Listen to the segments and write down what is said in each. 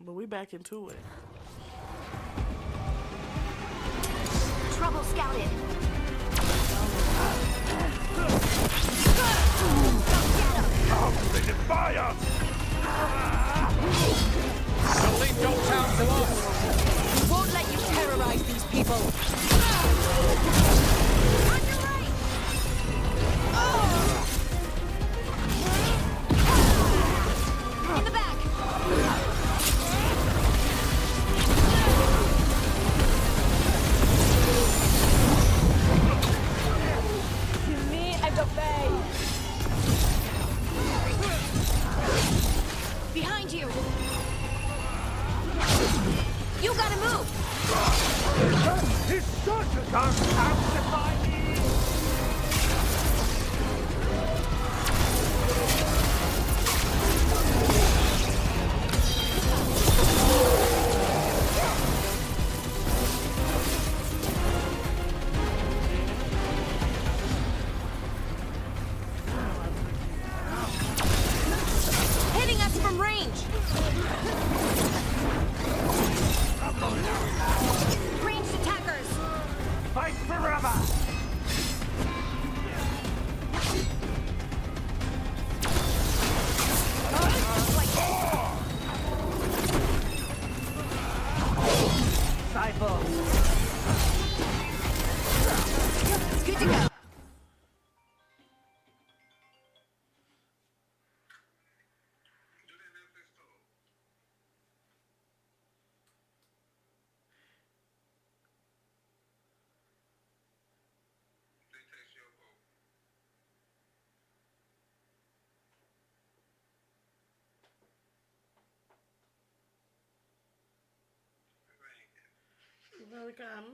But we back into it. Trouble scouted. Concentrated fire! Don't leave Dogtown to us! We won't let you terrorize these people. On your right! In the back! To me and obey! Behind you! You gotta move! His soldiers are sanctify me! Hitting us from range! Ranged attackers! Fight forever! Good to go. Welcome.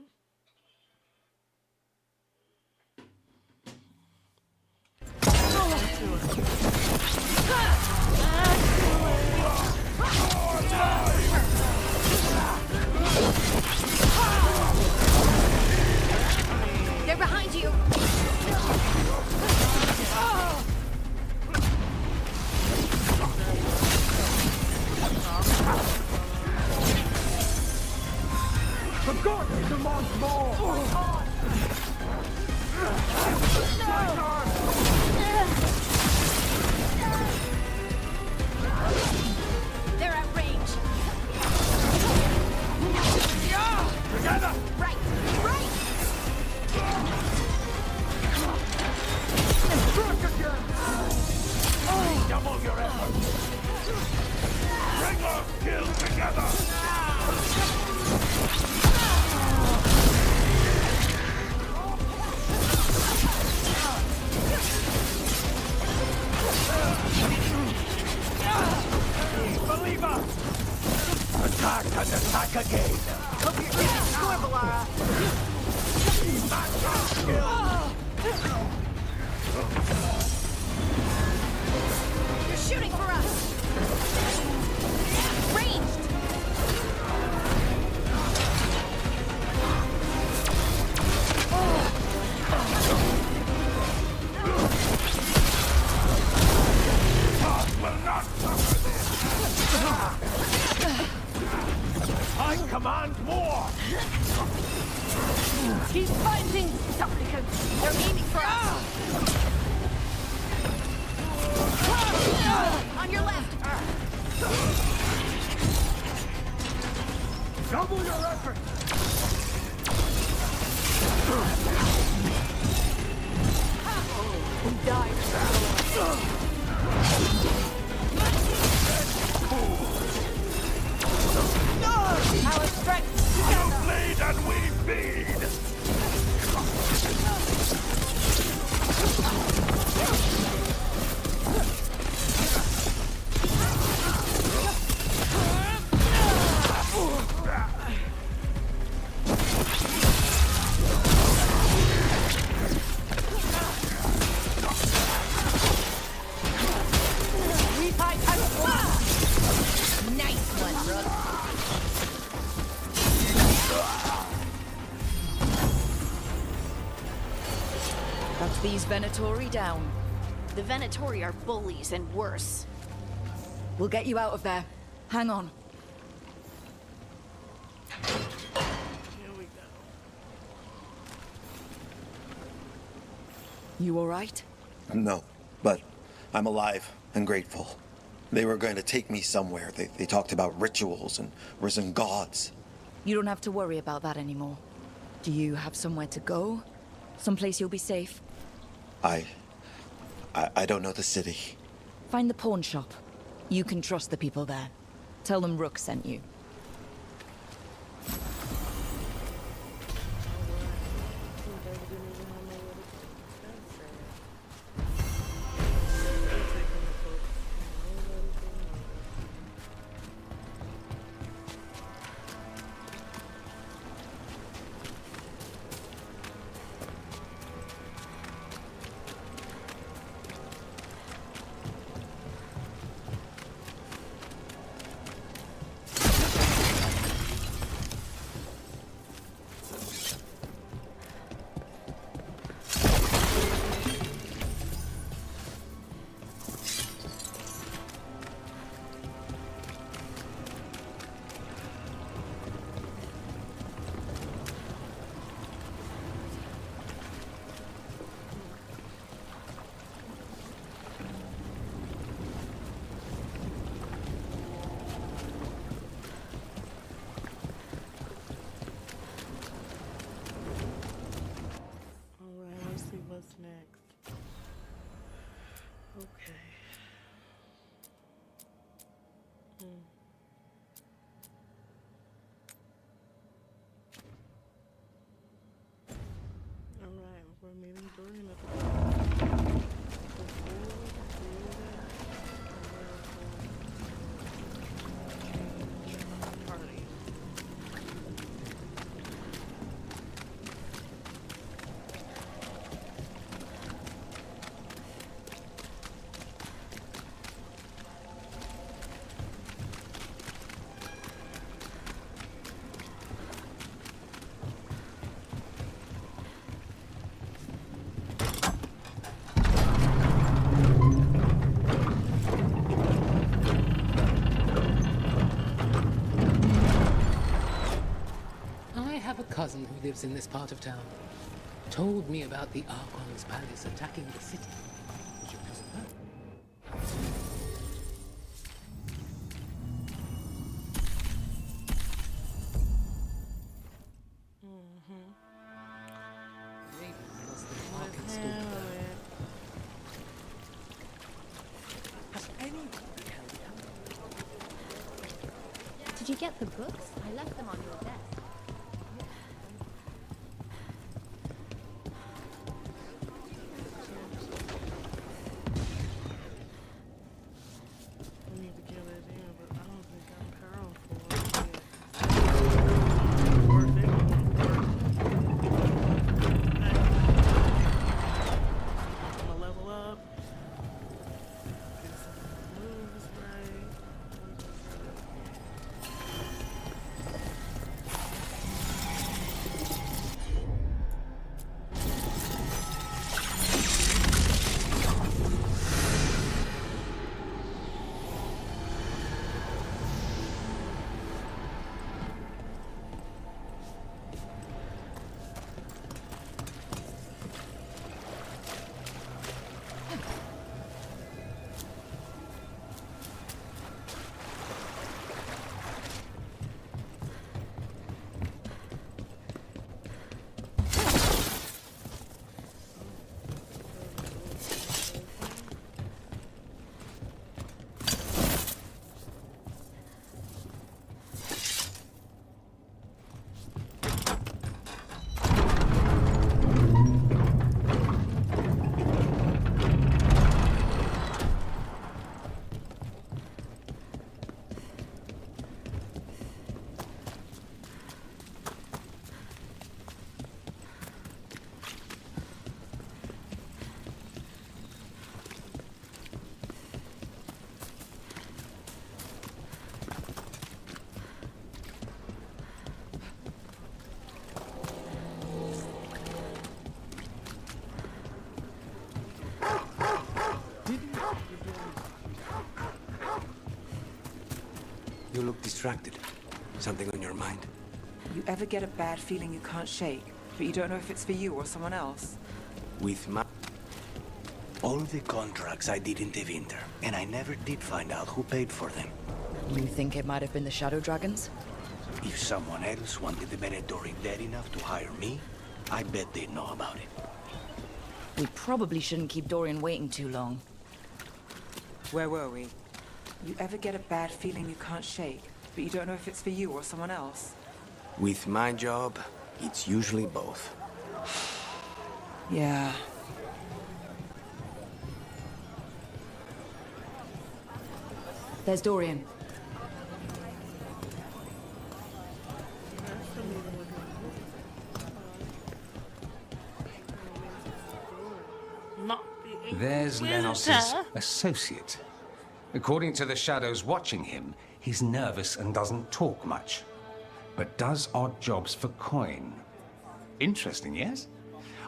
They're behind you. For God, he demands more! They're at range. Together! Right. Right. Struck again! Double your efforts! Bring our skill together! Believer! Attack and attack again! Hope you're keeping score, Balara. You're shooting for us. Ranged. Will not suffer this! I command more! Keep fighting, supplicants. They're aiming for us. On your left. Double your efforts! Who died? Our strength You together. bleed and we feed! We fight as one. Nice one, Rook. That's these Venatori down. The Venatori are bullies and worse. We'll get you out of there. Hang on. You all right? No, but I'm alive and grateful. They were going to take me somewhere. They talked about rituals and risen gods. You don't have to worry about that anymore. Do you have somewhere to go? Someplace you'll be safe? I don't know the city. Find the pawn shop. You can trust the people there. Tell them Rook sent you. What's next? Okay. Alright, we're meeting during the party. Cousin who lives in this part of town told me about the Archon's palace attacking the city. Was your cousin hurt? Maybe because the Archon stole her. Has anyone held her? Did you get the books? I left them on your desk. You look distracted. Something on your mind? You ever get a bad feeling you can't shake, but you don't know if it's for you or someone else? With my... All the contracts I did in the winter, and I never did find out who paid for them. You think it might have been the Shadow Dragons? If someone else wanted the Venatori dead enough to hire me, I bet they'd know about it. We probably shouldn't keep Dorian waiting too long. Where were we? You ever get a bad feeling you can't shake, but you don't know if it's for you or someone else? With my job, it's usually both. Yeah. There's Dorian. Not the There's Lenos's associate. According to the shadows watching him, he's nervous and doesn't talk much, but does odd jobs for coin. Interesting, yes?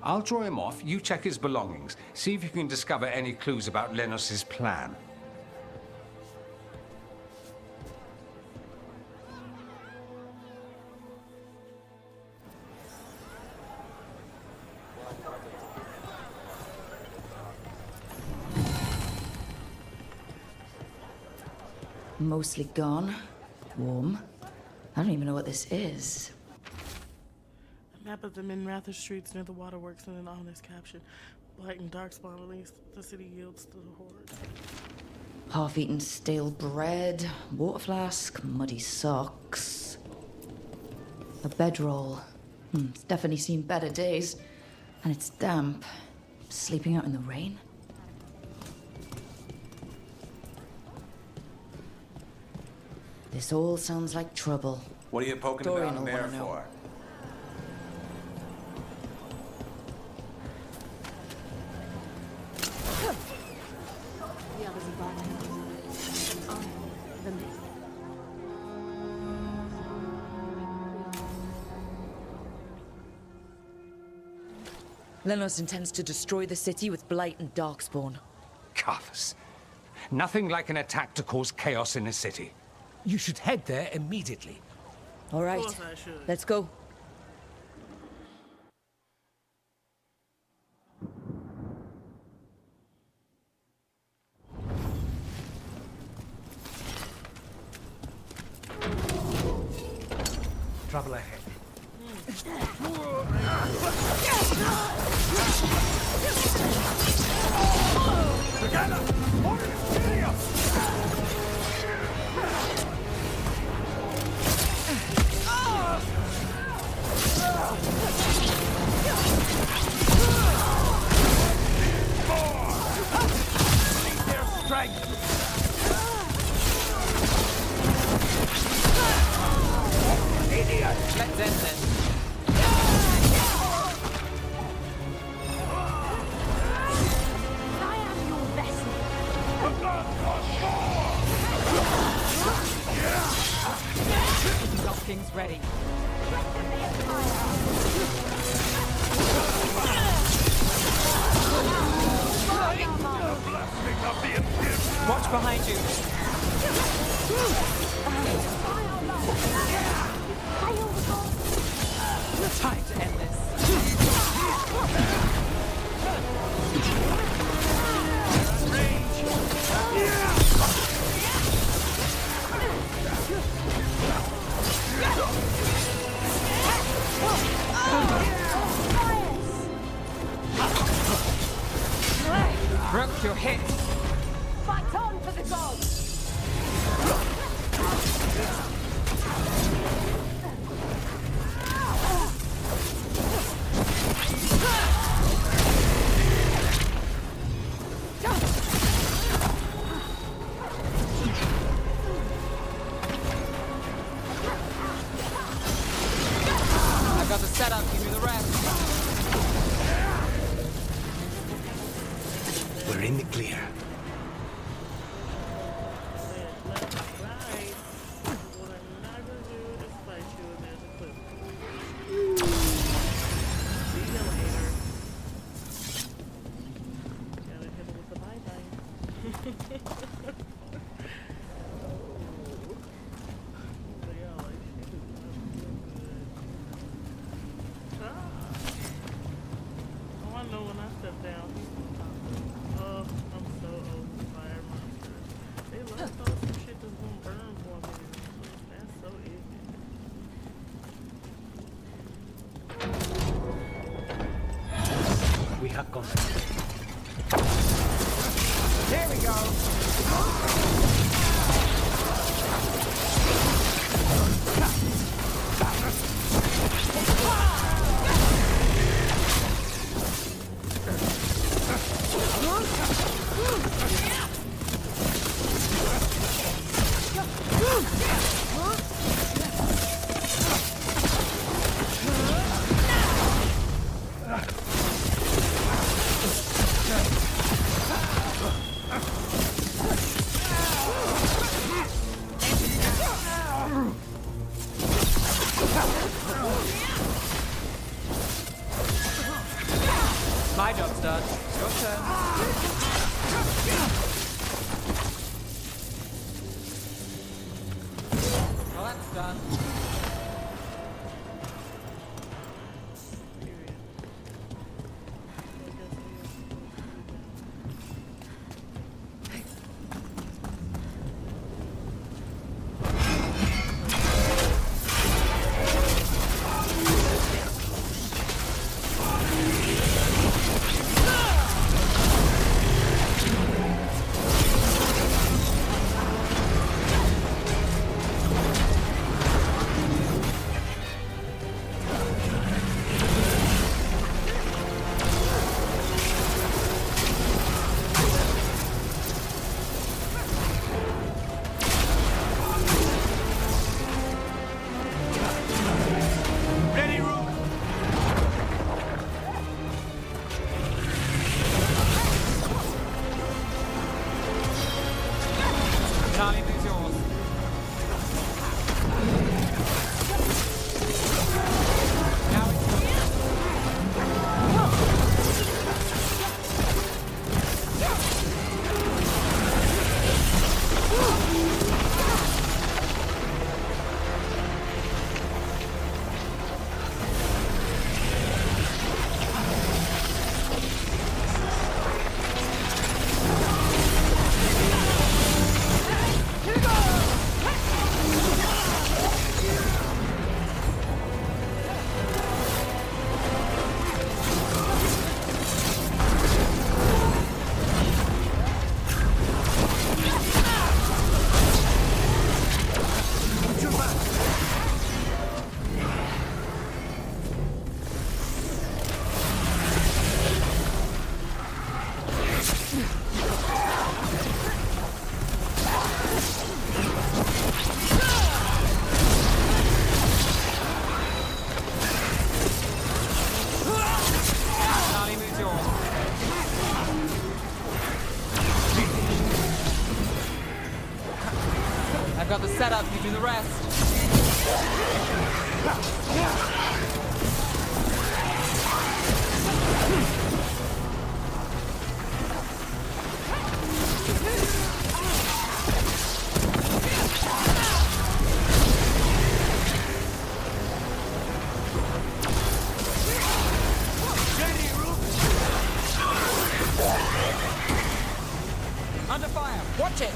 I'll draw him off, you check his belongings, see if you can discover any clues about Lenos's plan. Mostly gone. Warm. I don't even know what this is. A map of the Minrather streets near the waterworks and an ominous caption. Blight and Darkspawn released. The city yields to the horde. Half-eaten stale bread, water flask, muddy socks. A bedroll. It's definitely seen better days. And it's damp. Sleeping out in the rain? This all sounds like trouble. What are you poking Dorian about will a bear wanna know. for? Lenos intends to destroy the city with Blight and Darkspawn. Carthus. Nothing like an attack to cause chaos in a city. You should head there immediately. All right, course I should. let's go. Trouble ahead. Let's end this. I am your vessel. Docking's ready. Watch behind you. Time to end this. Broke your hit. Fight on for the gods. I got the setup, give me the rest. We're in the clear. Left, right. What I'm not gonna do is fight you and there's a clip. See you later. Gotta hit him with the bye-bye. But yeah, like, she is not good. Ah. Oh, I know when I step down, he's on top of it. Here we go. My job's done. Your turn. Well, that's done. Charlie, who's yours? Now it's Charlie, who's yours? I've got the setup, you do the rest. Under fire, watch it!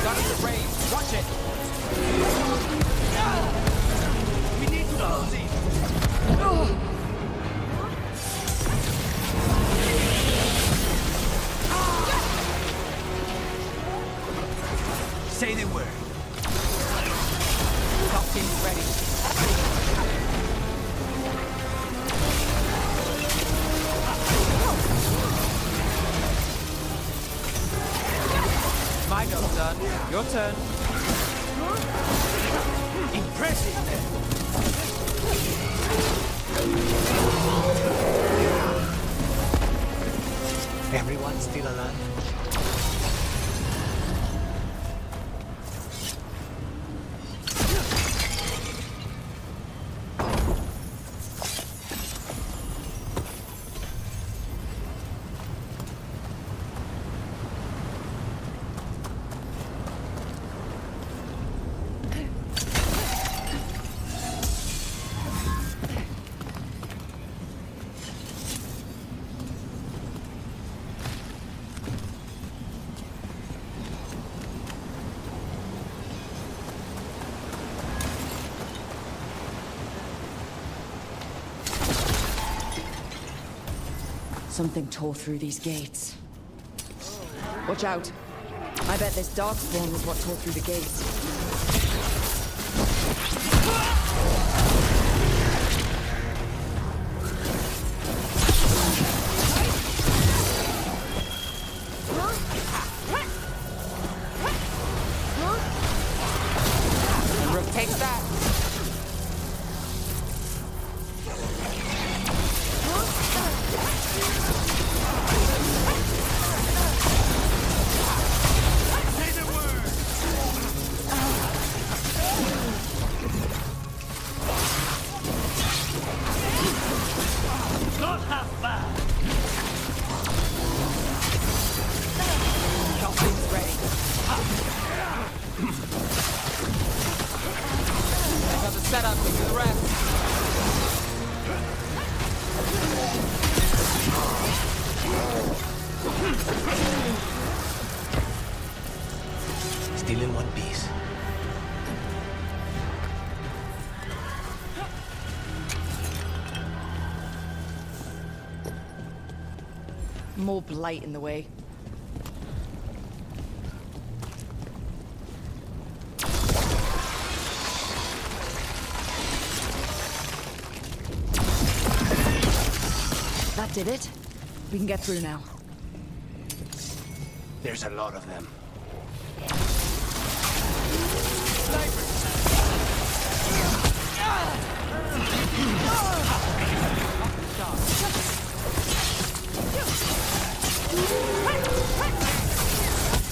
Got it at range, watch it! We need to proceed! Say the word. Top team's ready. My job's done. Your turn. Impressive. Everyone still alive? Something tore through these gates. Watch out. I bet this darkspawn was what tore through the gates. Rook takes that. Not half bad. Something's ready. Another setup to do the rest. Still in one piece. More blight in the way. That did it. We can get through now. There's a lot of them.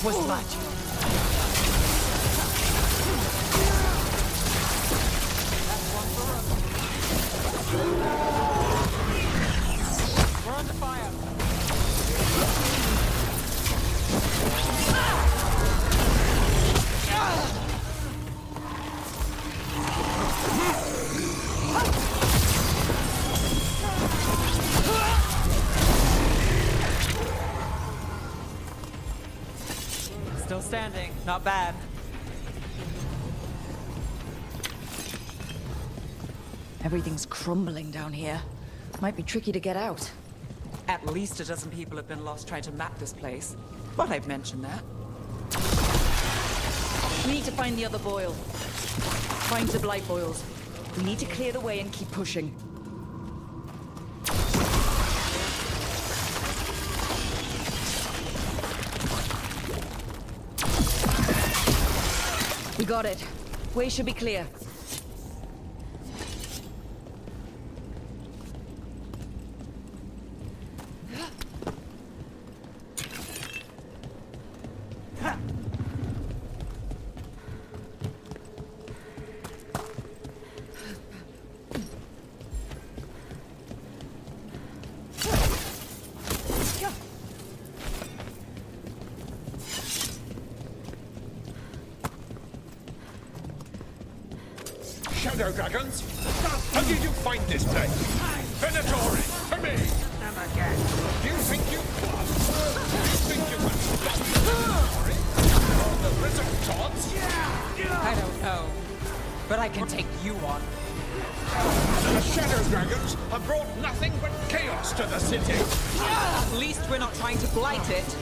Was much. We're under fire. Still standing. Not bad. Everything's crumbling down here. Might be tricky to get out. At least a dozen people have been lost trying to map this place. But I've mentioned that. We need to find the other boil. Find the blight boils. We need to clear the way and keep pushing. We got it. Way should be clear. Shadow dragons? How did you find this place? Venatori, to me! Never again. Do you think you can? Do you think you can stop Venatori? Or the risen gods? I don't know. But I can take you on. The Shadow Dragons have brought nothing but chaos to the city. At least we're not trying to blight it.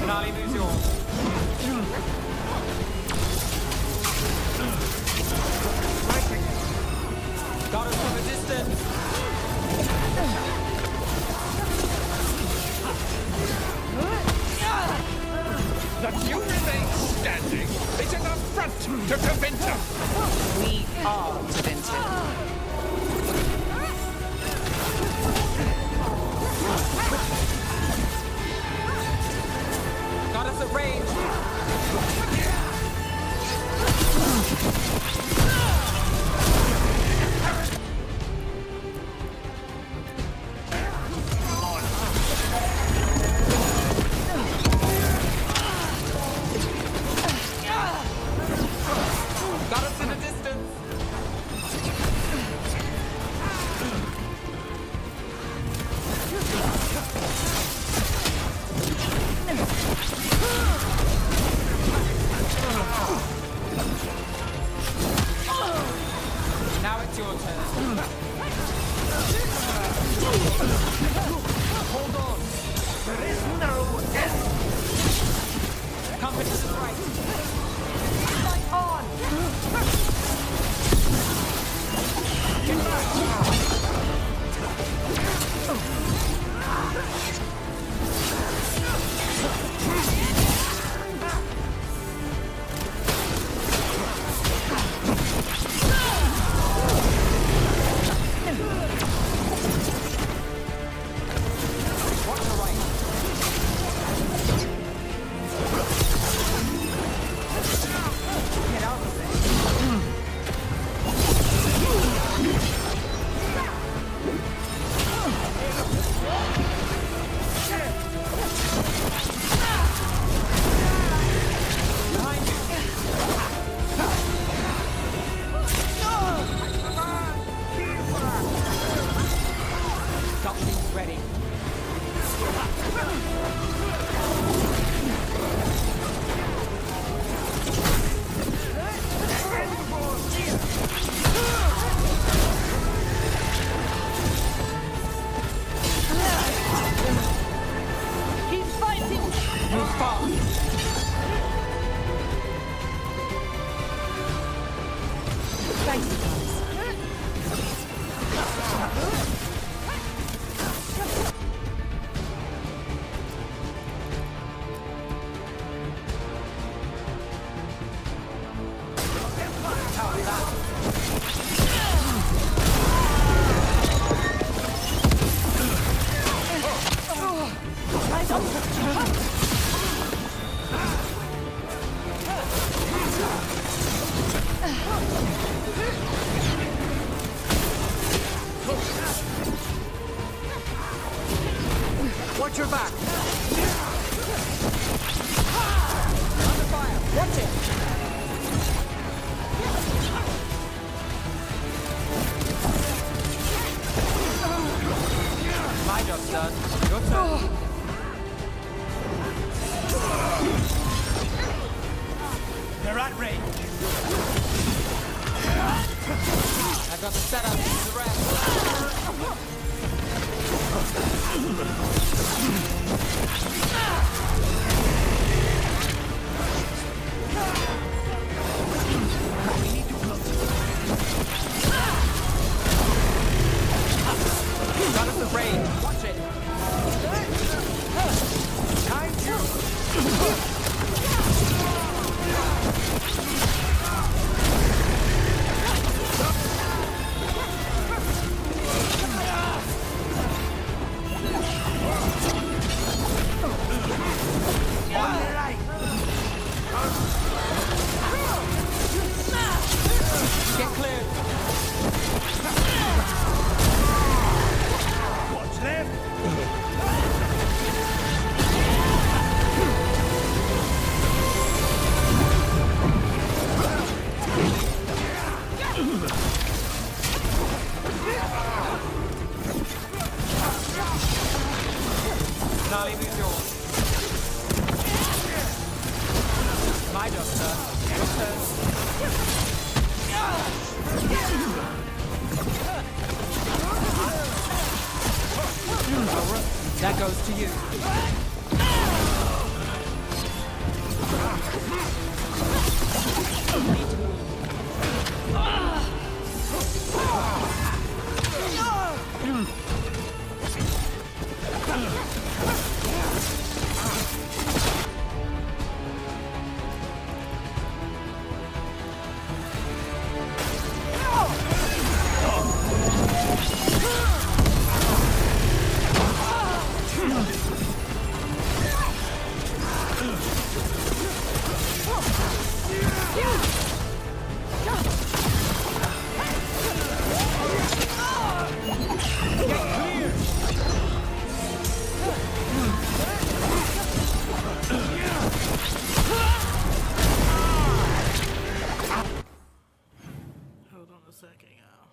Finale moves yours. Got us from a distance. That you remain standing is an affront to Tevinter. We are Tevinter. Got us at range. Got us in a distance. Hold on. There is no end. Compass to the right. Light on. Get back. Watch the right. Get out of there. Behind you. Got things ready. Keep fighting! Move fast. Thanks, guys. Watch your back. Under fire. Watch it. My job's done. Your turn. They're at range. I got the setup. The rest. Got us the range. Watch it. Time Get cleared. What's left? Now leave it yours. My job, sir. Your turn. That goes to you. Hold on a second, y'all.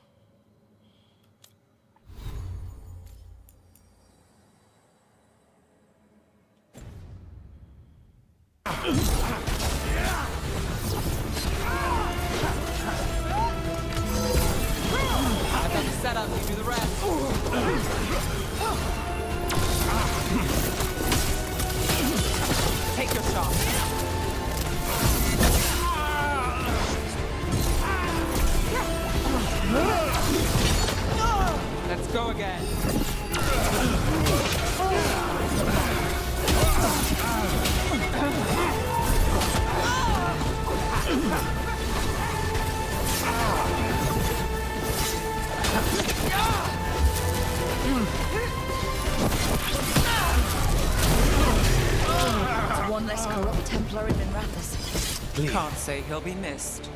One less corrupt Templar in Minrathous. Can't say he'll be missed.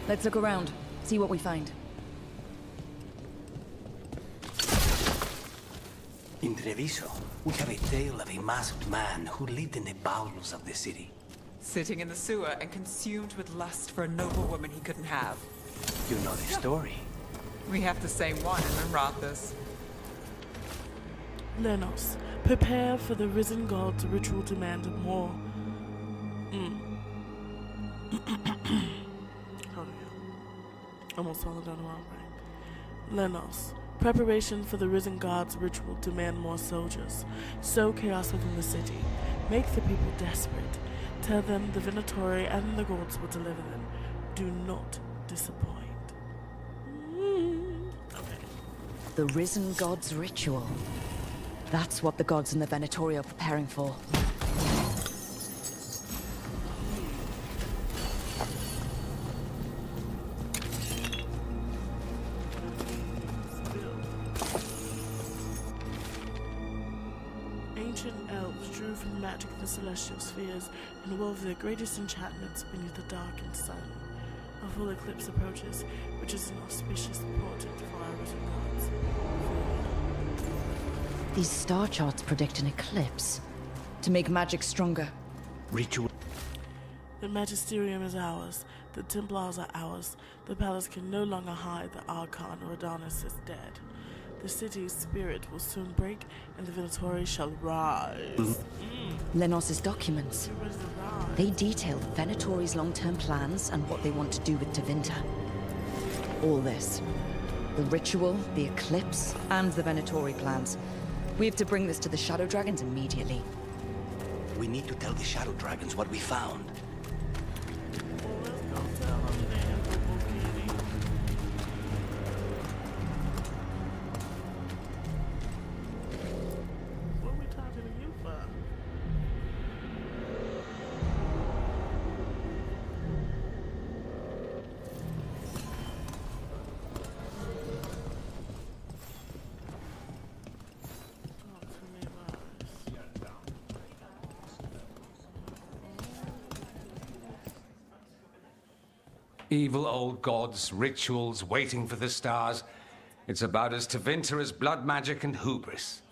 Let's look around, see what we find. In Treviso, we have a tale of a masked man who lived in the bowels of the city. Sitting in the sewer and consumed with lust for a noble woman he couldn't have. You know the story. We have the same one in Minrathous. Lenos, prepare for the risen god's ritual demand more. Oh yeah. Almost swallowed down the wrong brain. Lenos, preparation for the risen god's ritual demand more soldiers. Sow chaos within the city. Make the people desperate. Tell them the Venatori and the gods will deliver them. Do not disappoint. Okay. The Risen God's ritual. That's what the gods in the Venatori are preparing for. Ancient elves drew from the magic of the celestial spheres and wove their greatest enchantments beneath the darkened sun. A full eclipse approaches, which is an auspicious portent for our risen gods. These star charts predict an eclipse. To make magic stronger. Ritual. The Magisterium is ours. The Templars are ours. The palace can no longer hide that Archon or Adonis is dead. The city's spirit will soon break, and the Venatori shall rise. Lenos's documents. They detail Venatori's long-term plans and what they want to do with Tevinter. All this. The ritual, the eclipse, and the Venatori plans. We have to bring this to the Shadow Dragons immediately. We need to tell the Shadow Dragons what we found. What are we talking to you for? Talk to me about this. Evil old gods, rituals, waiting for the stars. It's about as Tevinter as blood magic and hubris.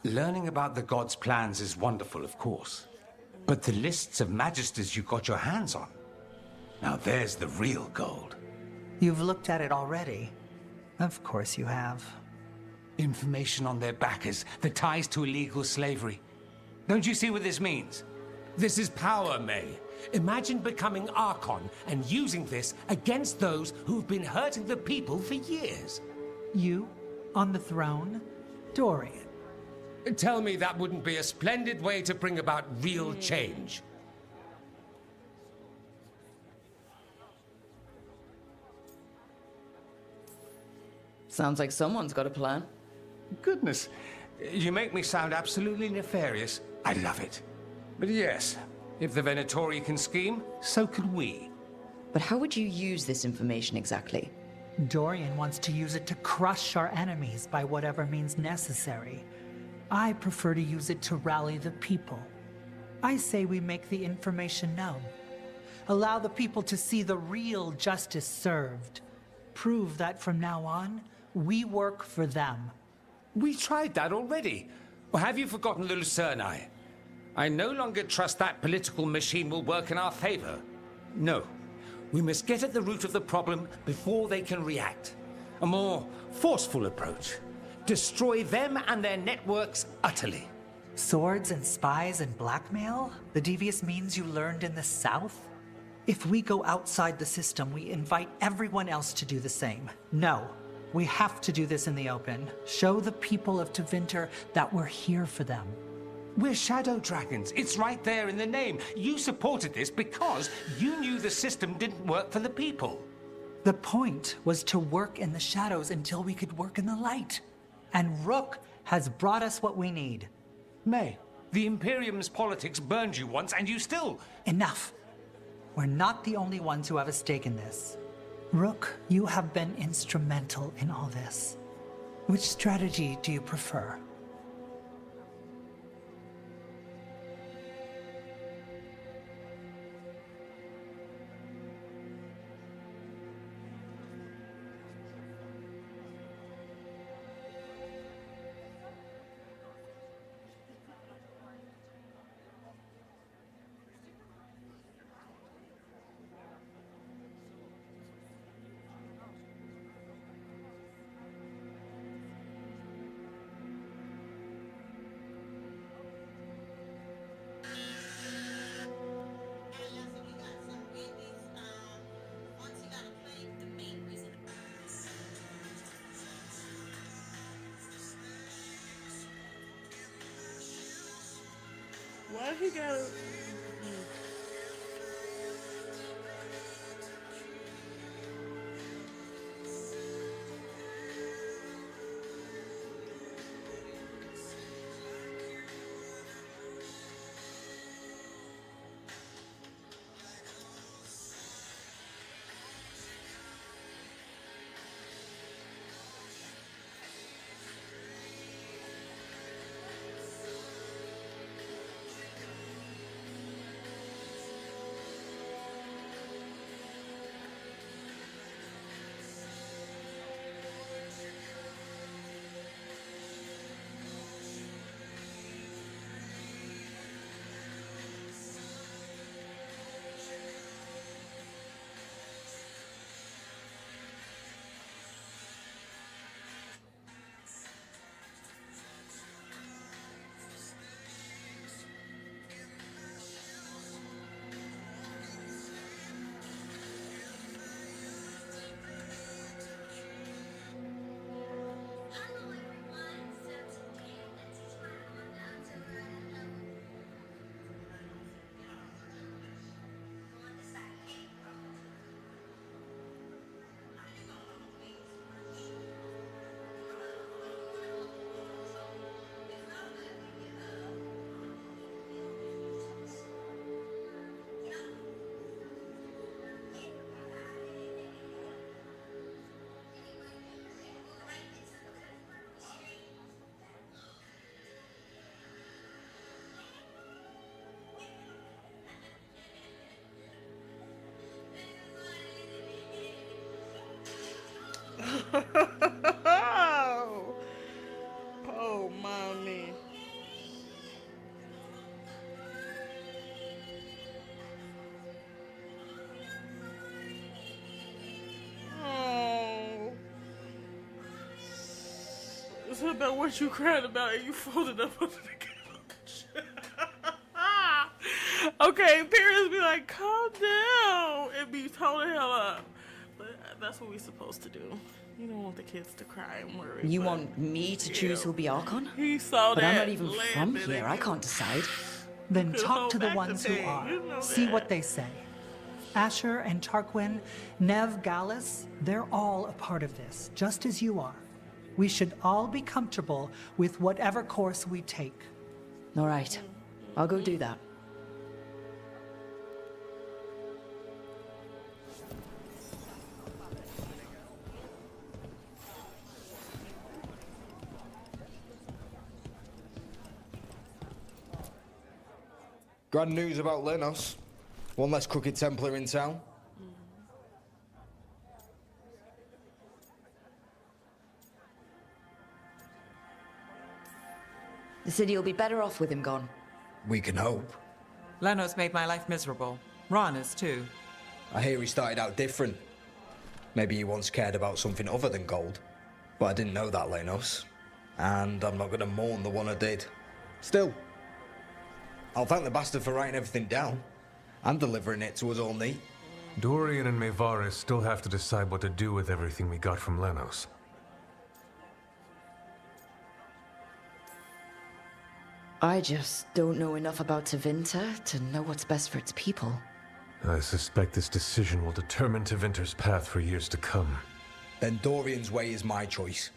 Learning about the gods' plans is wonderful, of course. But the lists of magisters you got your hands on, now there's the real gold. You've looked at it already. Of course you have. Information on their backers, the ties to illegal slavery. Don't you see what this means? This is power, May. Imagine becoming Archon and using this against those who've been hurting the people for years. You? On the throne? Dorian. Tell me that wouldn't be a splendid way to bring about real change. Sounds like someone's got a plan. Goodness, you make me sound absolutely nefarious. I love it. But yes, if the Venatori can scheme, so can we. But how would you use this information exactly? Dorian wants to use it to crush our enemies by whatever means necessary. I prefer to use it to rally the people. I say we make the information known. Allow the people to see the real justice served. Prove that from now on, we work for them. We tried that already. Or have you forgotten the Lucerni? I no longer trust that political machine will work in our favor. No. We must get at the root of the problem before they can react. A more forceful approach. Destroy them and their networks utterly. Swords and spies and blackmail? The devious means you learned in the South? If we go outside the system, we invite everyone else to do the same. No. We have to do this in the open. Show the people of Tevinter that we're here for them. We're Shadow Dragons. It's right there in the name. You supported this because you knew the system didn't work for the people. The point was to work in the shadows until we could work in the light. And Rook has brought us what we need. May, the Imperium's politics burned you once and you still... Enough. we're not the only ones who have a stake in this. Rook, you have been instrumental in all this. Which strategy do you prefer? Why he gotta... Oh, mommy. Oh. It's about what you cried about and you folded up under the couch. Okay, parents be like, calm down and be told the hell up. But that's what we're supposed to do. You don't want the kids to cry and worry. You want me to choose who'll be Archon? He saw but that. I'm not even from here. I can't decide. Then talk to the ones who are. See what they say. Asher and Tarquin, Nev, Gallus, they're all a part of this, just as you are. We should all be comfortable with whatever course we take. All right. I'll go do that. Grand news about Lenos. One less crooked Templar in town. The city will be better off with him gone. We can hope. Lenos made my life miserable. Ron is too. I hear he started out different. Maybe he once cared about something other than gold. But I didn't know that, Lenos. And I'm not gonna mourn the one I did. Still, I'll thank the bastard for writing everything down. And delivering it to us all neat. Dorian and Maevaris still have to decide what to do with everything we got from Lenos. I just don't know enough about Tevinter to know what's best for its people. I suspect this decision will determine Tevinter's path for years to come. Then Dorian's way is my choice.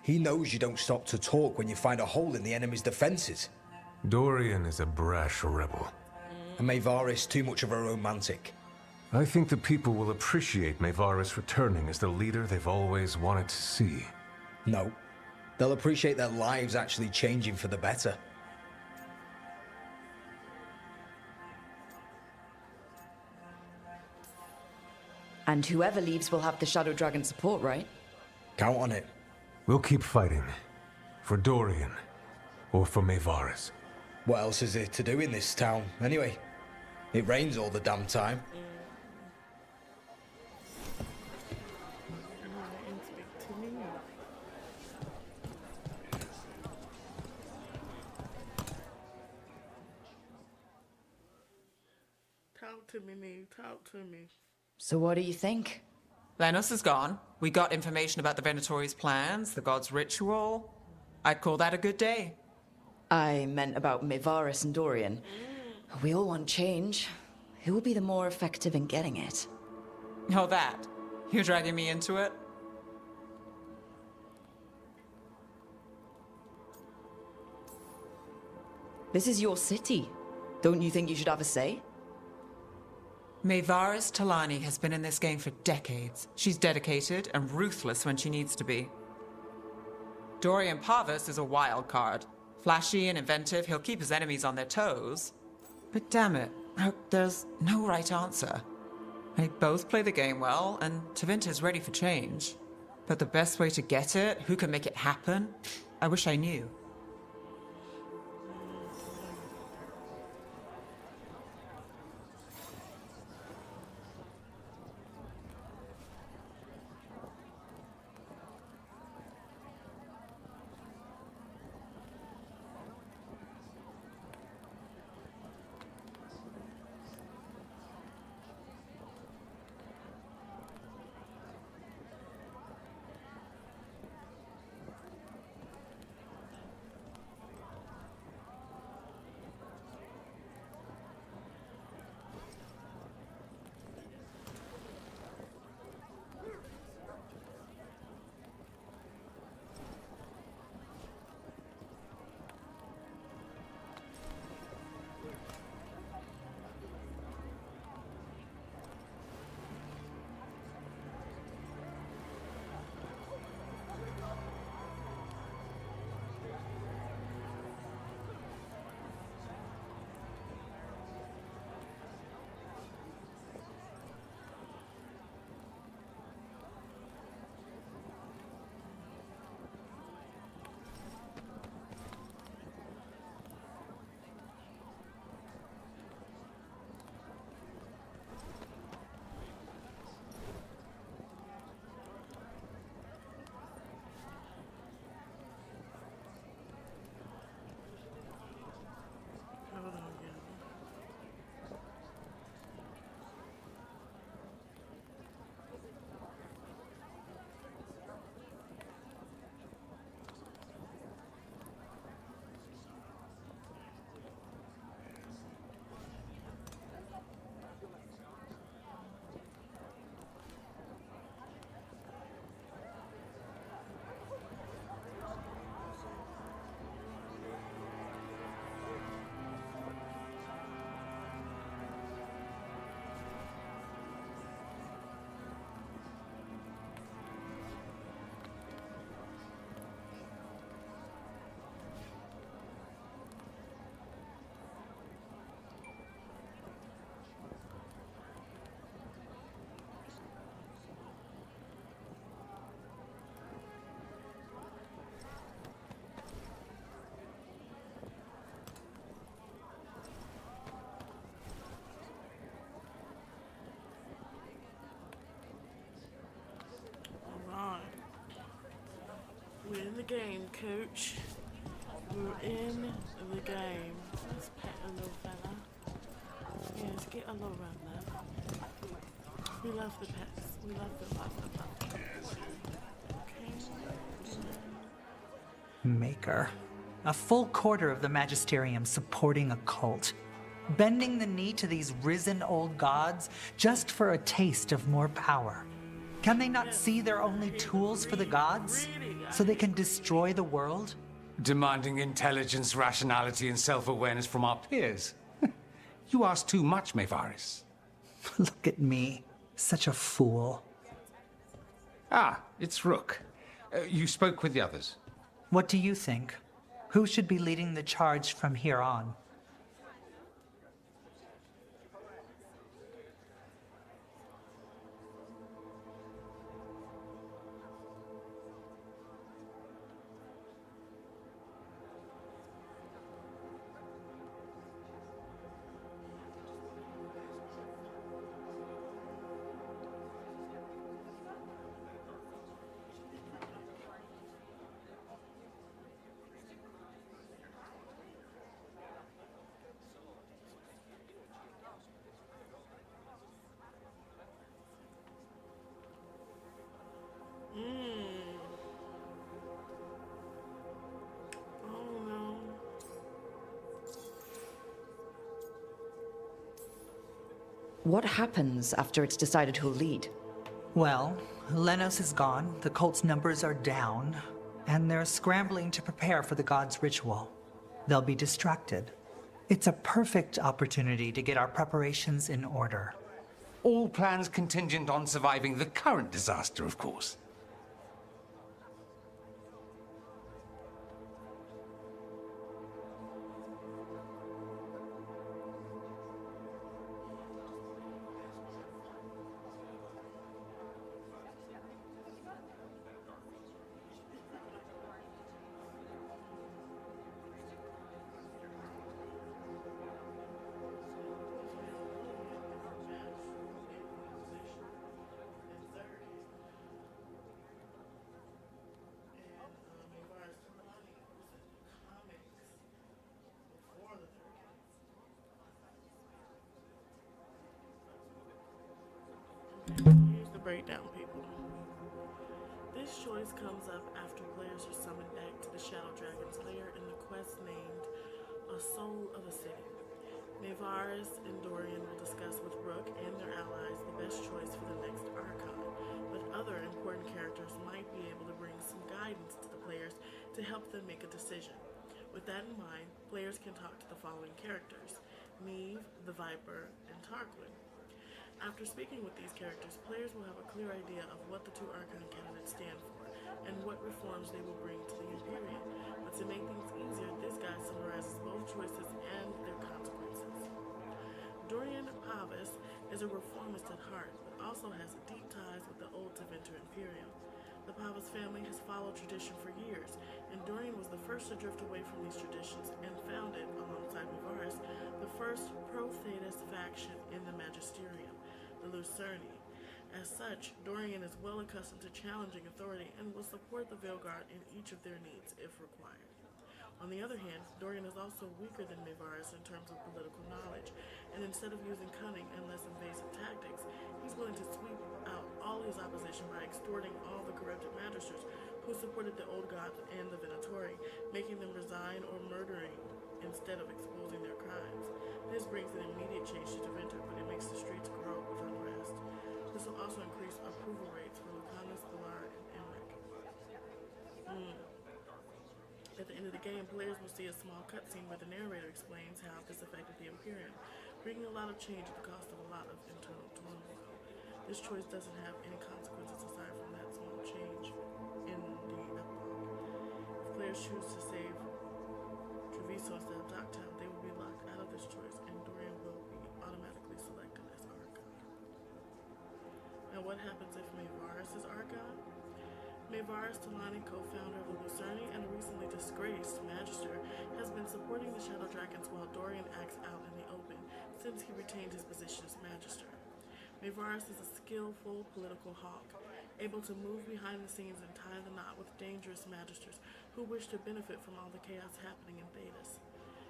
He knows you don't stop to talk when you find a hole in the enemy's defenses. Dorian is a brash rebel. And Mayvaris too much of a romantic. I think the people will appreciate Mayvaris returning as the leader they've always wanted to see. No. They'll appreciate their lives actually changing for the better. And whoever leaves will have the Shadow Dragon support, right? Count on it. We'll keep fighting. For Dorian. Or for Mayvaris. What else is there to do in this town, anyway? It rains all the damn time. Talk to me, Neve. Talk to me. So what do you think? Lenos is gone. We got information about the Venatori's plans, the god's ritual. I'd call that a good day. I meant about Mayvaris and Dorian. We all want change. Who will be the more effective in getting it? Oh, that. You're dragging me into it? This is your city. Don't you think you should have a say? Mayvaris Talani has been in this game for decades. She's dedicated and ruthless when she needs to be. Dorian Parvis is a wild card. Flashy and inventive, he'll keep his enemies on their toes. But damn it, there's no right answer. They both play the game well, and Tevinter's ready for change. But the best way to get it, who can make it happen, I wish I knew. We're in the game, coach. We're in the game. Let's pet a little fella. Yeah, let's get a little run there. We love the pets. We love them. Okay. Maker. A full quarter of the Magisterium supporting a cult. Bending the knee to these risen old gods just for a taste of more power. Can they not see they're only tools for the gods? So they can destroy the world? Demanding intelligence, rationality, and self-awareness from our peers. You ask too much, Mevaris. Look at me. Such a fool. Ah, it's Rook. You spoke with the others. What do you think? Who should be leading the charge from here on? Oh no. What happens after it's decided who'll lead? Well, Lenos is gone, the cult's numbers are down, and they're scrambling to prepare for the god's ritual. They'll be distracted. It's a perfect opportunity to get our preparations in order. All plans contingent on surviving the current disaster, of course. Here's the breakdown, people. This choice comes up after players are summoned back to the Shadow Dragon's lair in the quest named A Soul of a City. Mevaris and Dorian will discuss with Rook and their allies the best choice for the next Archon, but other important characters might be able to bring some guidance to the players to help them make a decision. With that in mind, players can talk to the following characters: Neve, the Viper, and Tarquin. After speaking with these characters, players will have a clear idea of what the two Archon candidates stand for and what reforms they will bring to the Imperium. But to make things easier, this guide summarizes both choices and their consequences. Dorian Pavis is a reformist at heart, but also has deep ties with the old Tevinter Imperium. The Pavis family has followed tradition for years, and Dorian was the first to drift away from these traditions and founded, alongside Mevaris, the first pro-Thetis faction in the Magisterium, the Lucerni. As such, Dorian is well accustomed to challenging authority and will support the Veilguard in each of their needs if required. On the other hand, Dorian is also weaker than Mevaris in terms of political knowledge, and instead of using cunning and less invasive tactics, he's willing to sweep out all his opposition by extorting all the corrupted magisters who supported the old gods and the Venatori, making them resign or murdering instead of exposing their crimes. This brings an immediate change to Tevinter, but it makes the streets grow with unrest. This will also increase approval rates for Lucanus, Pilar, and Emmerich. At the end of the game, players will see a small cutscene where the narrator explains how this affected the Imperium, bringing a lot of change at the cost of a lot of internal turmoil. This choice doesn't have any consequences aside from that small change in the epilogue. If players choose to save Treviso instead of Docktown, they will be locked out of this choice, and Dorian will be automatically selected as Archon. Now, what happens if Mevaris is Archon? Mevaris Talani, co-founder of the Lucerni and a recently disgraced Magister, has been supporting the Shadow Dragons while Dorian acts out in the open since he retained his position as Magister. Mevaris is a skillful political hawk, able to move behind the scenes and tie the knot with dangerous Magisters who wish to benefit from all the chaos happening in Thetis.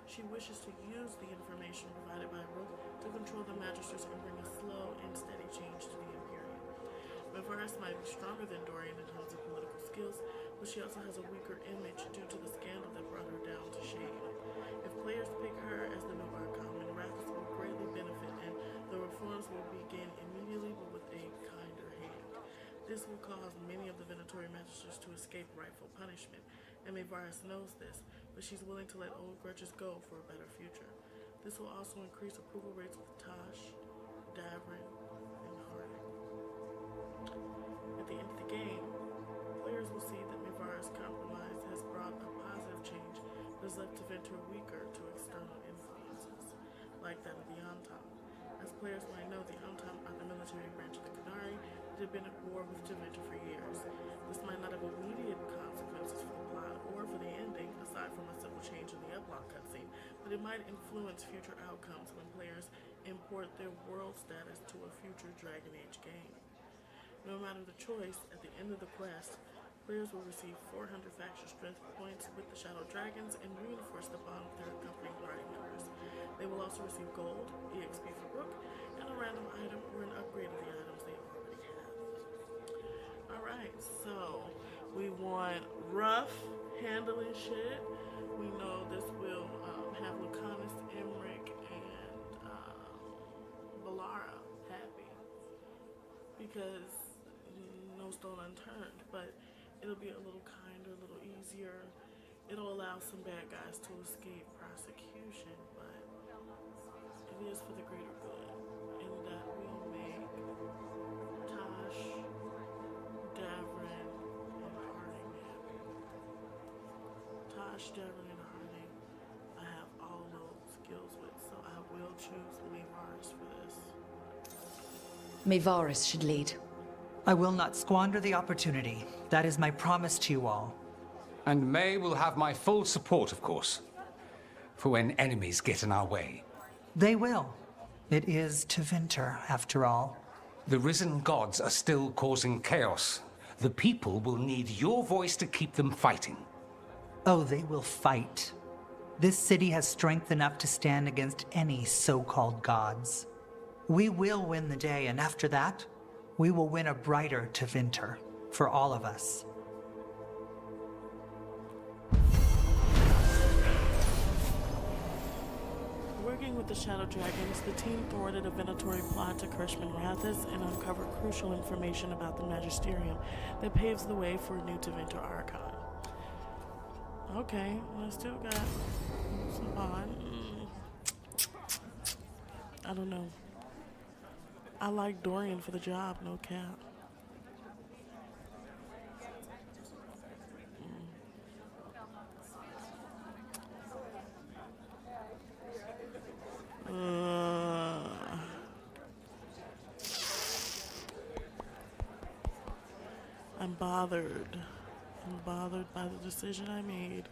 She wishes to use the information provided by Rook to control the Magisters and bring a slow and steady change to the Imperium. Mevaris might be stronger than Dorian in terms of political skills, but she also has a weaker image due to the scandal that brought her down to shame. If players pick her as the new Archon, Razzle will greatly benefit, and the reforms will begin immediately but with a kinder hand. This will cause many of the Venatori Magisters to escape rightful punishment, and Mevaris knows this, but she's willing to let old grudges go for a better future. This will also increase approval rates with Tosh, Davrin, and Harding. At the end of the game, players will see that Mivara's compromise has brought a positive change, but has left Tevinter weaker to external influences, like that of the Antam. As players might know, the Antam are the military branch of the Qunari that had been at war with Tevinter for years. This might not have immediate consequences for the plot or for the ending, aside from a simple change in the epilogue cutscene, but it might influence future outcomes when players import their world status to a future Dragon Age game. No matter the choice, at the end of the quest, players will receive 400 faction strength points with the Shadow Dragons and reinforce the bond with their accompanying party members. They will also receive gold, EXP for Brook, and a random item or an upgrade of the items they already have. Alright, so we want rough handling shit. We know this will have Lucanus, Emmerich, and Valara happy. Because no stone unturned, but it'll be a little kinder, a little easier. It'll allow some bad guys to escape prosecution, but it is for the greater good. And that will make Tosh, Davrin, and Harding happy. Tosh, Davrin, and Harding, I have all those skills with, so I will choose Mavaris for this. Mavaris should lead. I will not squander the opportunity. That is my promise to you all. And May will have my full support, of course, for when enemies get in our way. They will. It is Tevinter, after all. The risen gods are still causing chaos. The people will need your voice to keep them fighting. Oh, they will fight. This city has strength enough to stand against any so-called gods. We will win the day, and after that, we will win a brighter Tevinter for all of us. Working with the Shadow Dragons, the team thwarted a venatory plot to crush Minrathous and uncover crucial information about the Magisterium that paves the way for a new Tevinter Archon. Okay, well, I still got some bond. I don't know. I like Dorian for the job, no cap. I'm bothered. I'm bothered by the decision I made.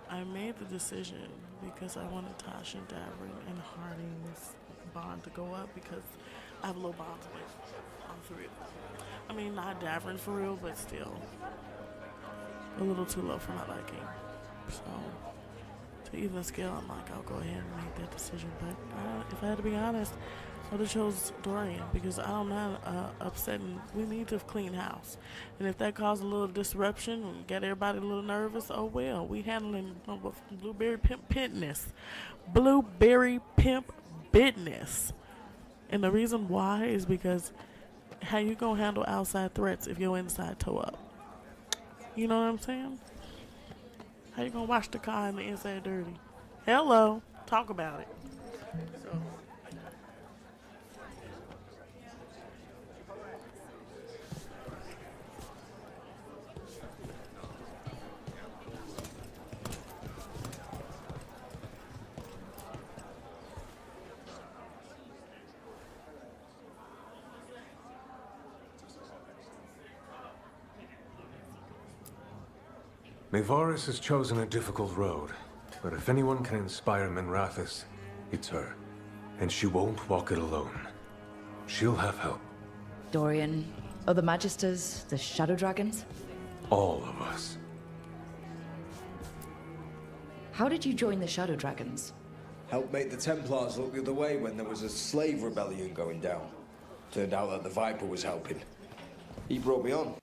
I made the decision because I wanted Tasha and Davrin and Harding's bond to go up because I have low bonds with all three of them. I mean, not Davrin for real, but still a little too low for my liking. So to even the scale, I'm like, I'll go ahead and make that decision. But if I had to be honest, I would have chose Dorian because I'm not upsetting. We need to clean house, and if that caused a little disruption and get everybody a little nervous, oh well. We handling blueberry pimp business, blueberry pimp business, and the reason why is because how you gonna handle outside threats if your inside toe up? You know what I'm saying? How you gonna wash the car and the inside dirty? Hello, talk about it. So. Mavaris has chosen a difficult road, but if anyone can inspire Minrathous, it's her. And she won't walk it alone. She'll have help. Dorian, other Magisters, the Shadow Dragons? All of us. How did you join the Shadow Dragons? Helped make the Templars look the other way when there was a slave rebellion going down. Turned out that the Viper was helping. He brought me on.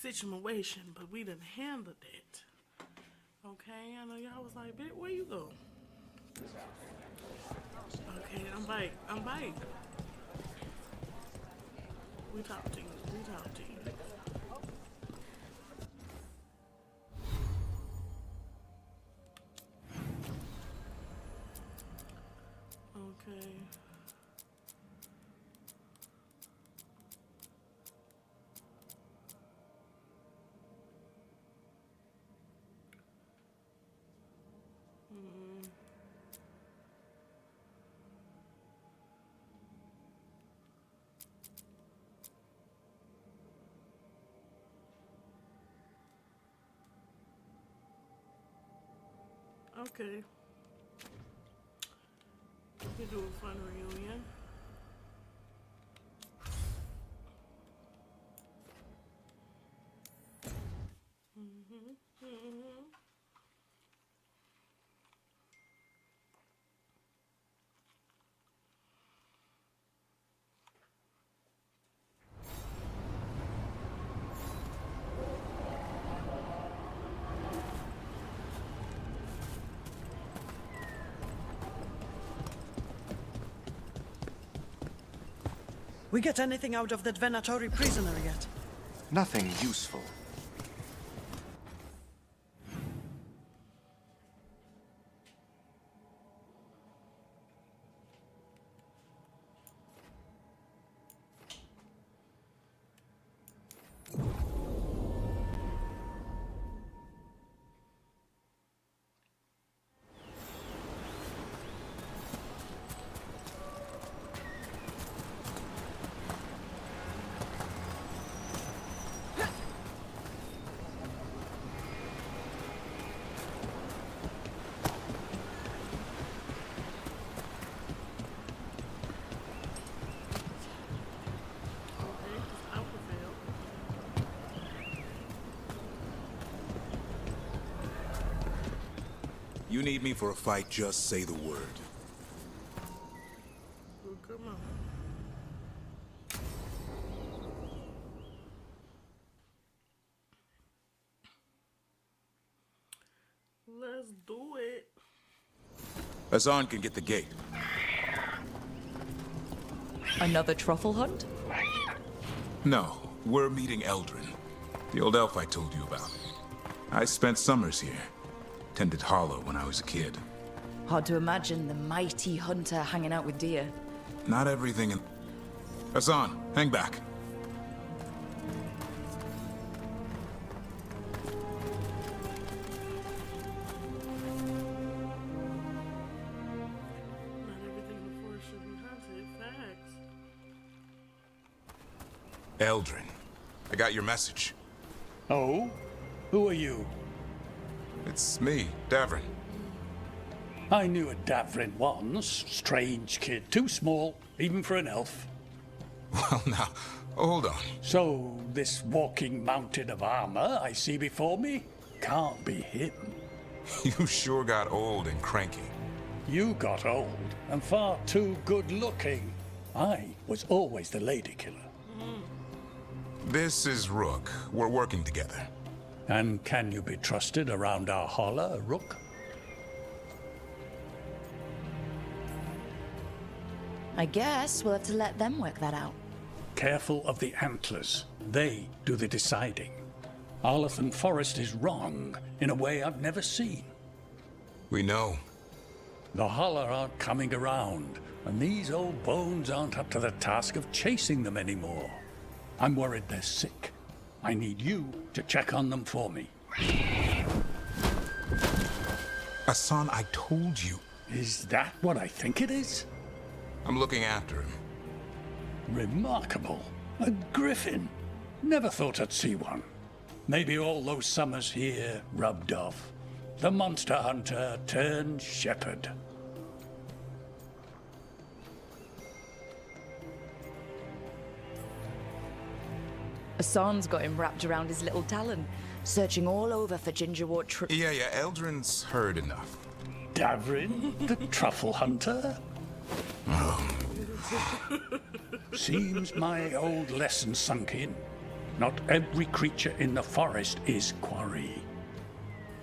situation, but we done handled it. Okay, I know y'all was like, "Bitch, where you go?" Okay, I'm bite. We talk to you. Okay. Okay. We can do a fun reunion. We get anything out of that Venatori prisoner yet? Nothing useful. You need me for a fight, just say the word. Oh, come on. Let's do it. Hassan can get the gate. Another truffle hunt? No, we're meeting Eldrin, the old elf I told you about. I spent summers here. Tended Harlow when I was a kid. Hard to imagine the mighty hunter hanging out with deer. Not everything in... Hassan, hang back. Not everything in the forest should be hunted. Facts. Eldrin, I got your message. Oh? Who are you? It's me, Davrin. I knew a Davrin once. Strange kid. Too small, even for an elf. Well, now, hold on. So, this walking mountain of armor I see before me can't be him. You sure got old and cranky. You got old and far too good looking. I was always the lady killer. This is Rook. We're working together. And can you be trusted around our holler, Rook? I guess we'll have to let them work that out. Careful of the antlers. They do the deciding. Arlathan Forest is wrong in a way I've never seen. We know. The holler aren't coming around, and these old bones aren't up to the task of chasing them anymore. I'm worried they're sick. I need you to check on them for me. Hassan, I told you. Is that what I think it is? I'm looking after him. Remarkable. A griffin. Never thought I'd see one. Maybe all those summers here rubbed off. The monster hunter turned shepherd. Hassan's got him wrapped around his little talon, searching all over for gingerwort Yeah, Eldrin's heard enough. Davrin, the truffle hunter? Seems my old lesson sunk in. Not every creature in the forest is quarry.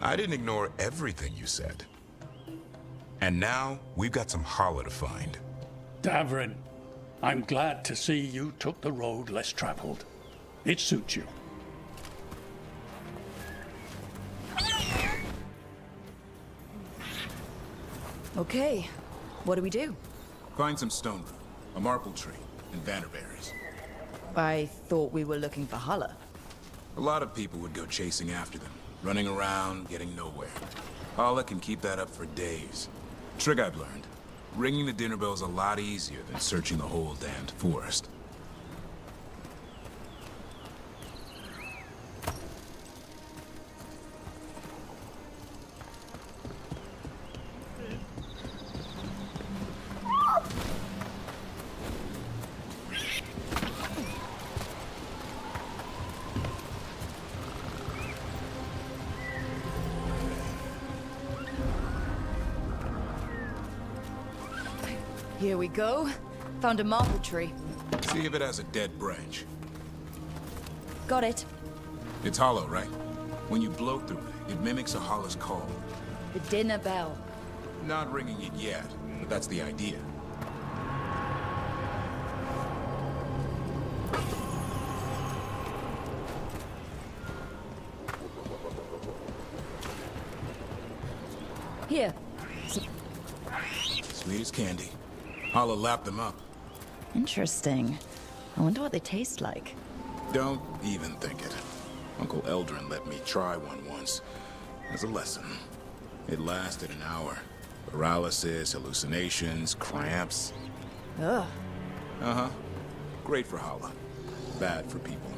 I didn't ignore everything you said. And now, we've got some holler to find. Davrin, I'm glad to see you took the road less traveled. It suits you. Okay, what do we do? Find some stone root, a marble tree, and bannerberries. I thought we were looking for Hala. A lot of people would go chasing after them, running around, getting nowhere. Hala can keep that up for days. Trick I've learned. Ringing the dinner bell's a lot easier than searching the whole damned forest. Here we go. Found a marble tree. See if it has a dead branch. Got it. It's hollow, right? When you blow through it, it mimics a hollow's call. The dinner bell. Not ringing it yet, but that's the idea. Here. Sweet as candy. Hala lapped them up. Interesting. I wonder what they taste like. Don't even think it. Uncle Eldrin let me try one once. As a lesson. It lasted an hour. Paralysis, hallucinations, cramps. Ugh. Uh-huh. Great for Hala. Bad for people.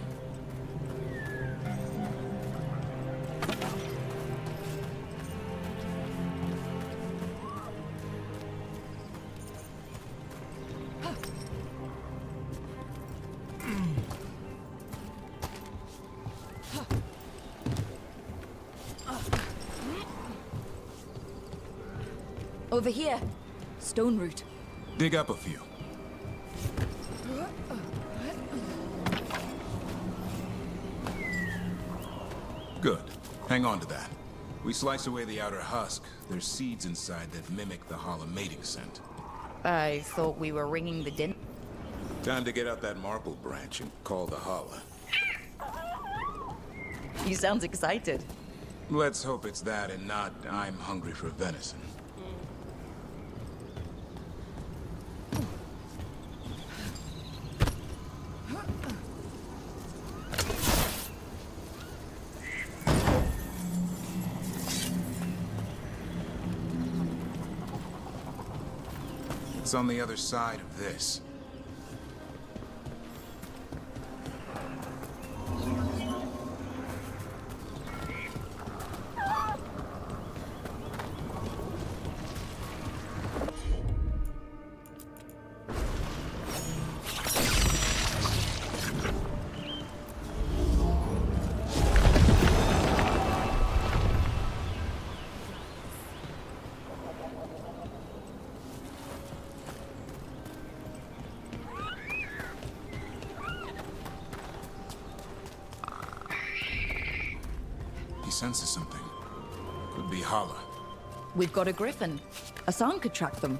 Over here. Stone root. Dig up a few. Good. Hang on to that. We slice away the outer husk. There's seeds inside that mimic the Hala mating scent. I thought we were ringing the dinner. Time to get out that marble branch and call the Hala. You sound excited. Let's hope it's that and not I'm hungry for venison. It's on the other side of this. He senses something. Could be Hala. We've got a griffin. Asan could track them.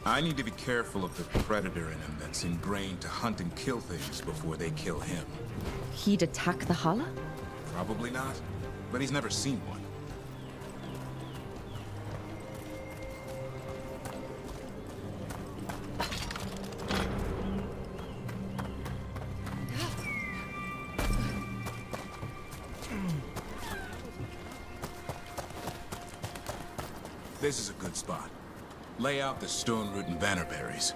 I need to be careful of the predator in him that's ingrained to hunt and kill things before they kill him. He'd attack the Hala? Probably not, but he's never seen one. This is a good spot. Lay out the stone root and bannerberries.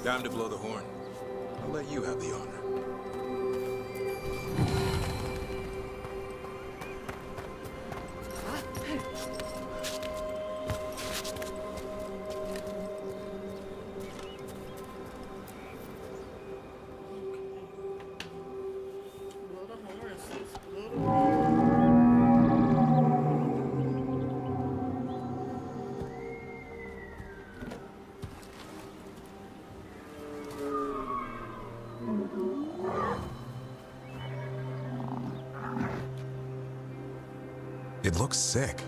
Time to blow the horn. I'll let you have the honor. It looks sick.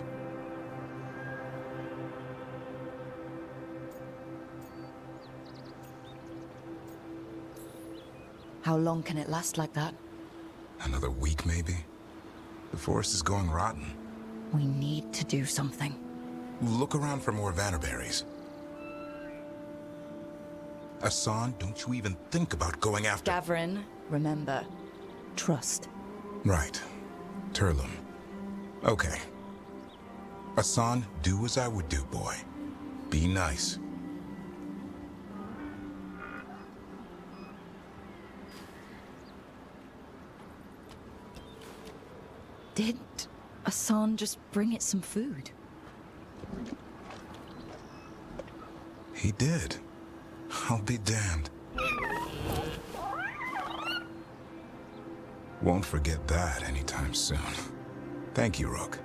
How long can it last like that? Another week, maybe? The forest is going rotten. We need to do something. Look around for more vannerberries. Hassan, don't you even think about going after... Gavrin, remember, trust. Right. Turlum. Okay. Hassan, do as I would do, boy. Be nice. Did Hassan just bring it some food? He did. I'll be damned. Won't forget that anytime soon. Thank you, Rook.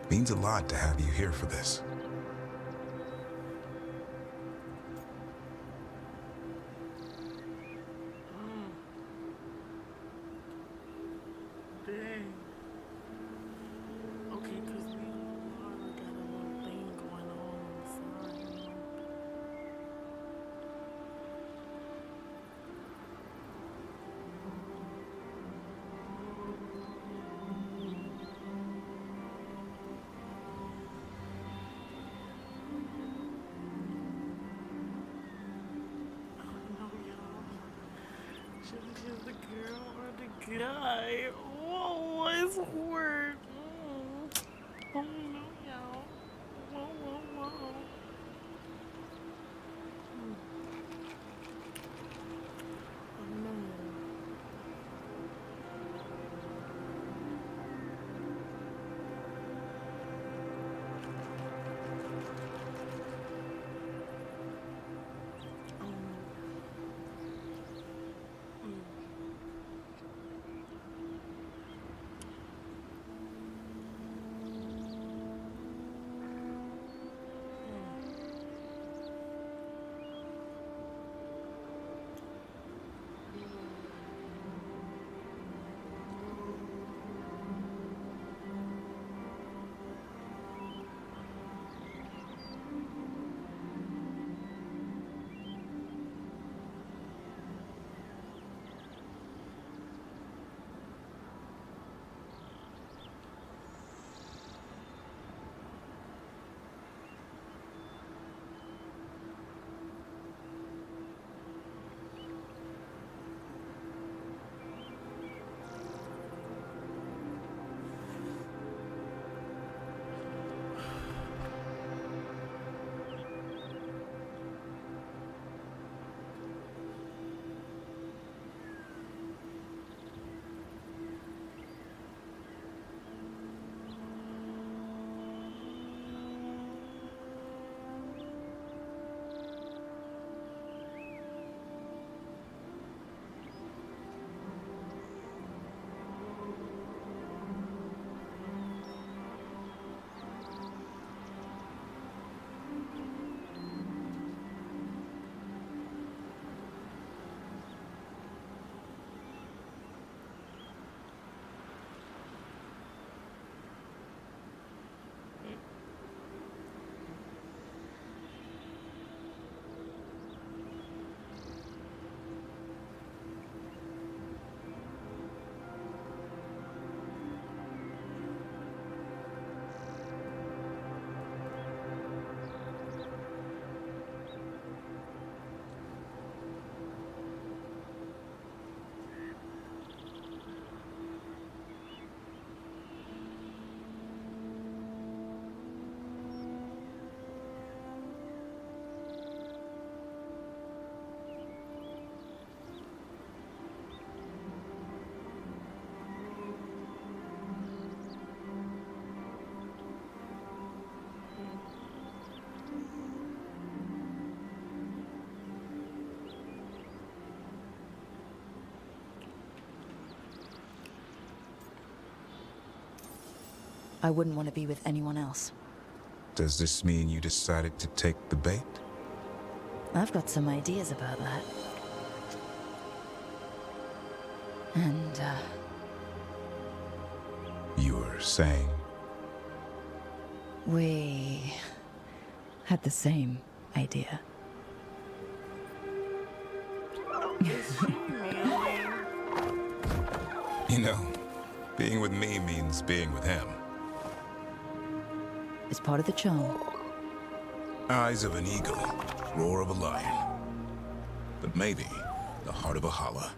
Means a lot to have you here for this. Dang. Okay, because we got a little thing going on the side. Should we choose the girl or the guy? Whoa, it's weird. Oh no, y'all. Whoa, whoa, whoa. Oh no. I wouldn't want to be with anyone else. Does this mean you decided to take the bait? I've got some ideas about that. And, You were saying? We had the same idea. You know, being with me means being with him. It's part of the charm. Eyes of an eagle, roar of a lion. But maybe the heart of a holla.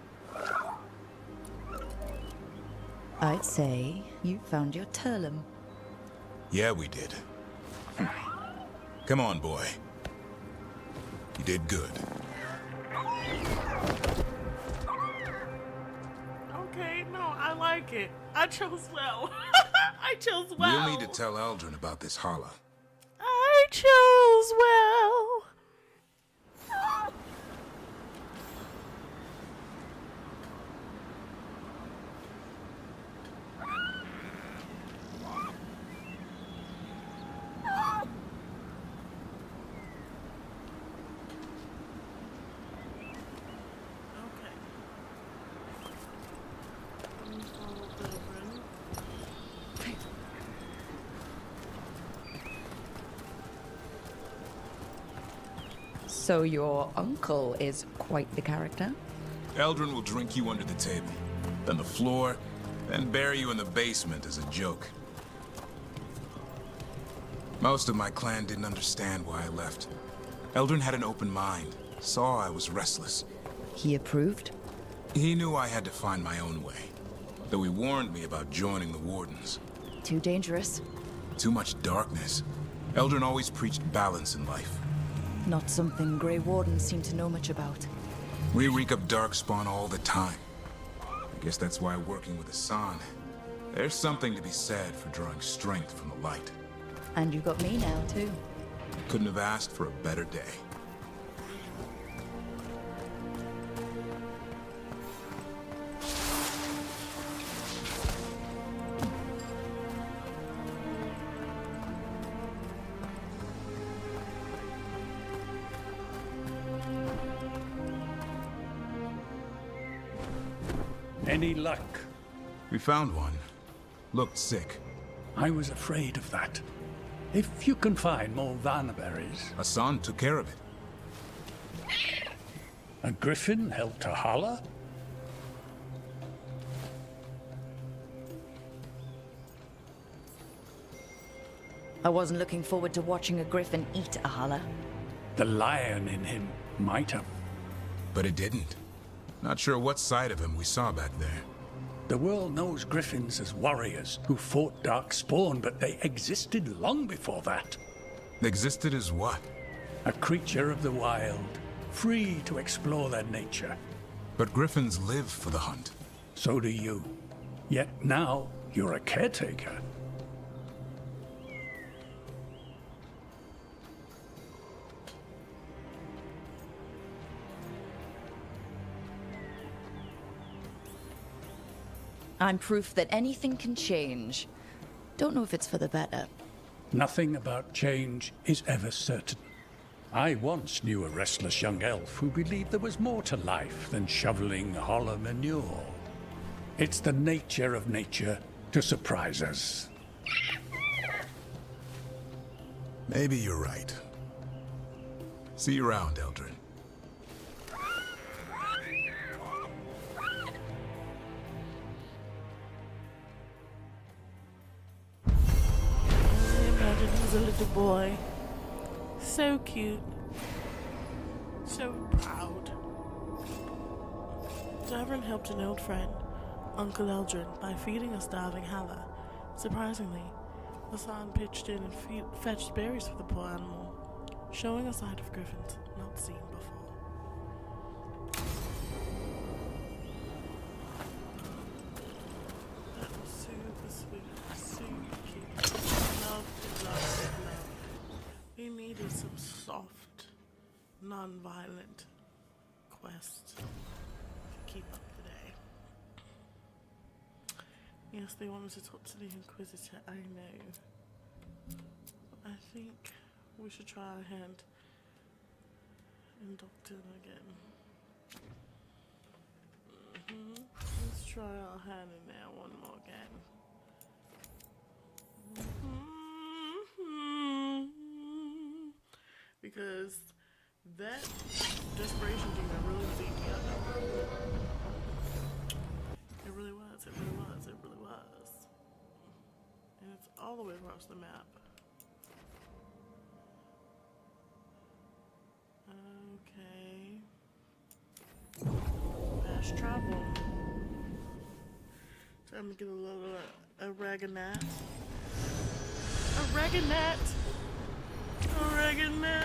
I'd say you found your Turlum. Yeah, we did. Come on, boy. You did good. Okay, no, I like it. I chose well. I chose well. We'll need to tell Eldrin about this holla. I chose well. So your uncle is quite the character? Eldrin will drink you under the table, then the floor, then bury you in the basement as a joke. Most of my clan didn't understand why I left. Eldrin had an open mind, saw I was restless. He approved? He knew I had to find my own way, though he warned me about joining the Wardens. Too dangerous? Too much darkness. Eldrin always preached balance in life. Not something Grey Wardens seem to know much about. We reek of darkspawn all the time. I guess that's why working with Hassan, there's something to be said for drawing strength from the light. And you got me now, too. Couldn't have asked for a better day. Any luck? We found one. Looked sick. I was afraid of that. If you can find more Vanaberries... Hassan took care of it. A griffin helped a holla? I wasn't looking forward to watching a griffin eat a holla. The lion in him might have. But it didn't. Not sure what side of him we saw back there. The world knows griffins as warriors who fought Darkspawn, but they existed long before that. Existed as what? A creature of the wild, free to explore their nature. But griffins live for the hunt. So do you. Yet now, you're a caretaker. I'm proof that anything can change. Don't know if it's for the better. Nothing about change is ever certain. I once knew a restless young elf who believed there was more to life than shoveling hollow manure. It's the nature of nature to surprise us. Maybe you're right. See you around, Eldrin. Imagine he's a little boy. So cute. So proud. Davrin helped an old friend, Uncle Eldrin, by feeding a starving Hala. Surprisingly, Hassan pitched in and fetched berries for the poor animal, showing a side of griffins not seen before. That was super sweet, super cute. Love. We needed some soft, non-violent quests to keep up the day. Yes, they wanted to talk to the Inquisitor, I know. I think we should try our hand in Doctor again. Let's try our hand in there one more again. That desperation demon really was eating me up. It really was, it really was, it really was. And it's all the way across the map. Okay. Fast travel. Time to get a little oregano. Oregano. Oregano.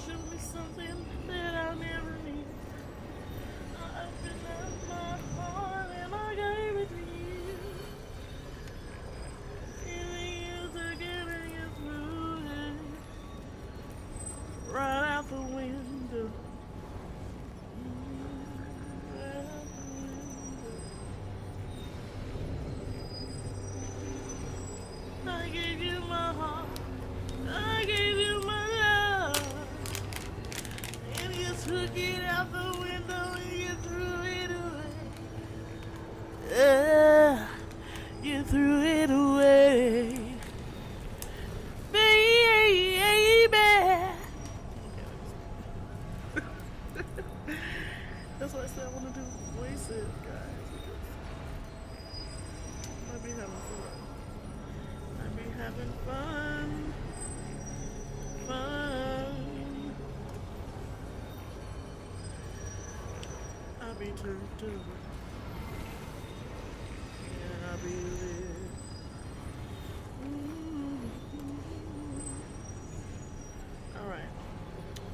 Show me something that I'll never need. I opened up my heart and I gave it to you. And you took it and you threw it right out the window. Right out the window. I gave you my heart. I gave you my love. And you took it out the window and you threw it away. You threw it away. Baby. That's why I said I want to do voices, guys. I'll be having fun. I'll be having fun. I'll be turned to. Yeah, I'll be lit. Alright.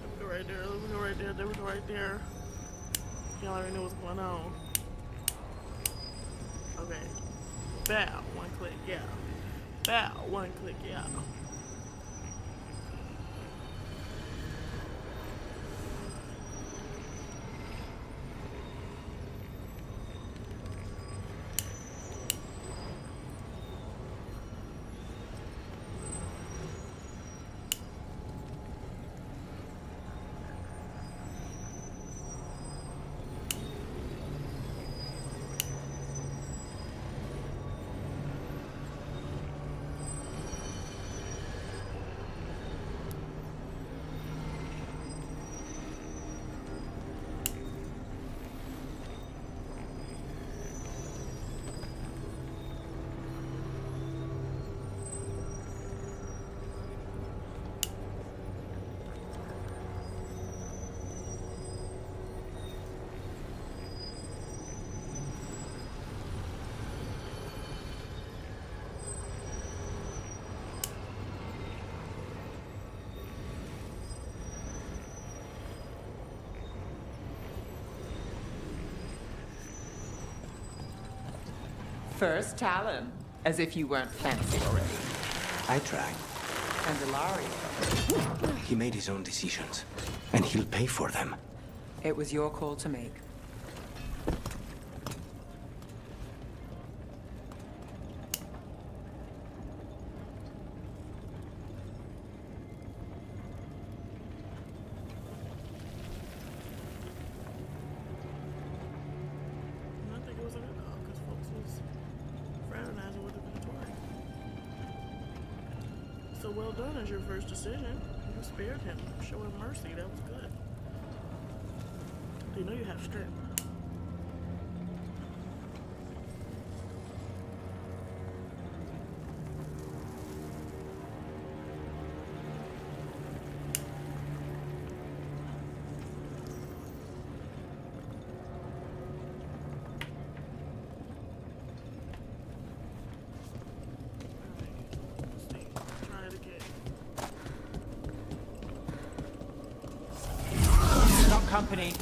Let's go right there. Let's go right there. There we go right there. Y'all already know what's going on. Okay. Bow. One click. Yeah. Bow. One click. Yeah. First Talon, as if you weren't fancy already. I tried. And Ilario. He made his own decisions, and he'll pay for them. It was your call to make. I think it was a good call because folks was fraternizing with the Victoria. So well done as your first decision. You spared him. Show him mercy. That was good. You know you have strength. Try it again. Not company.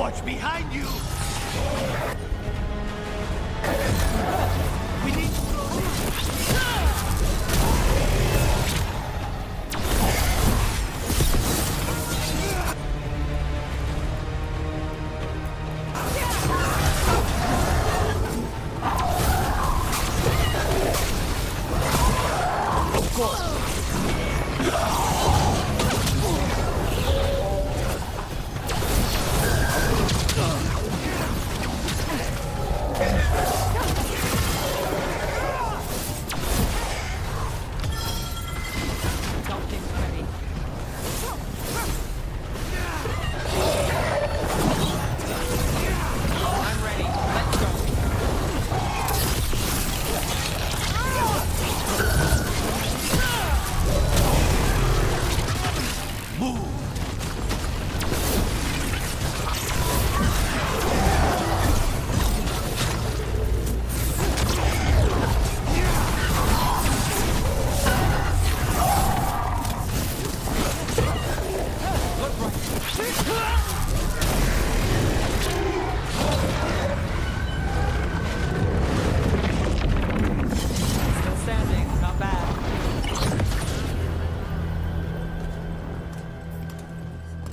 Watch behind you! We need to go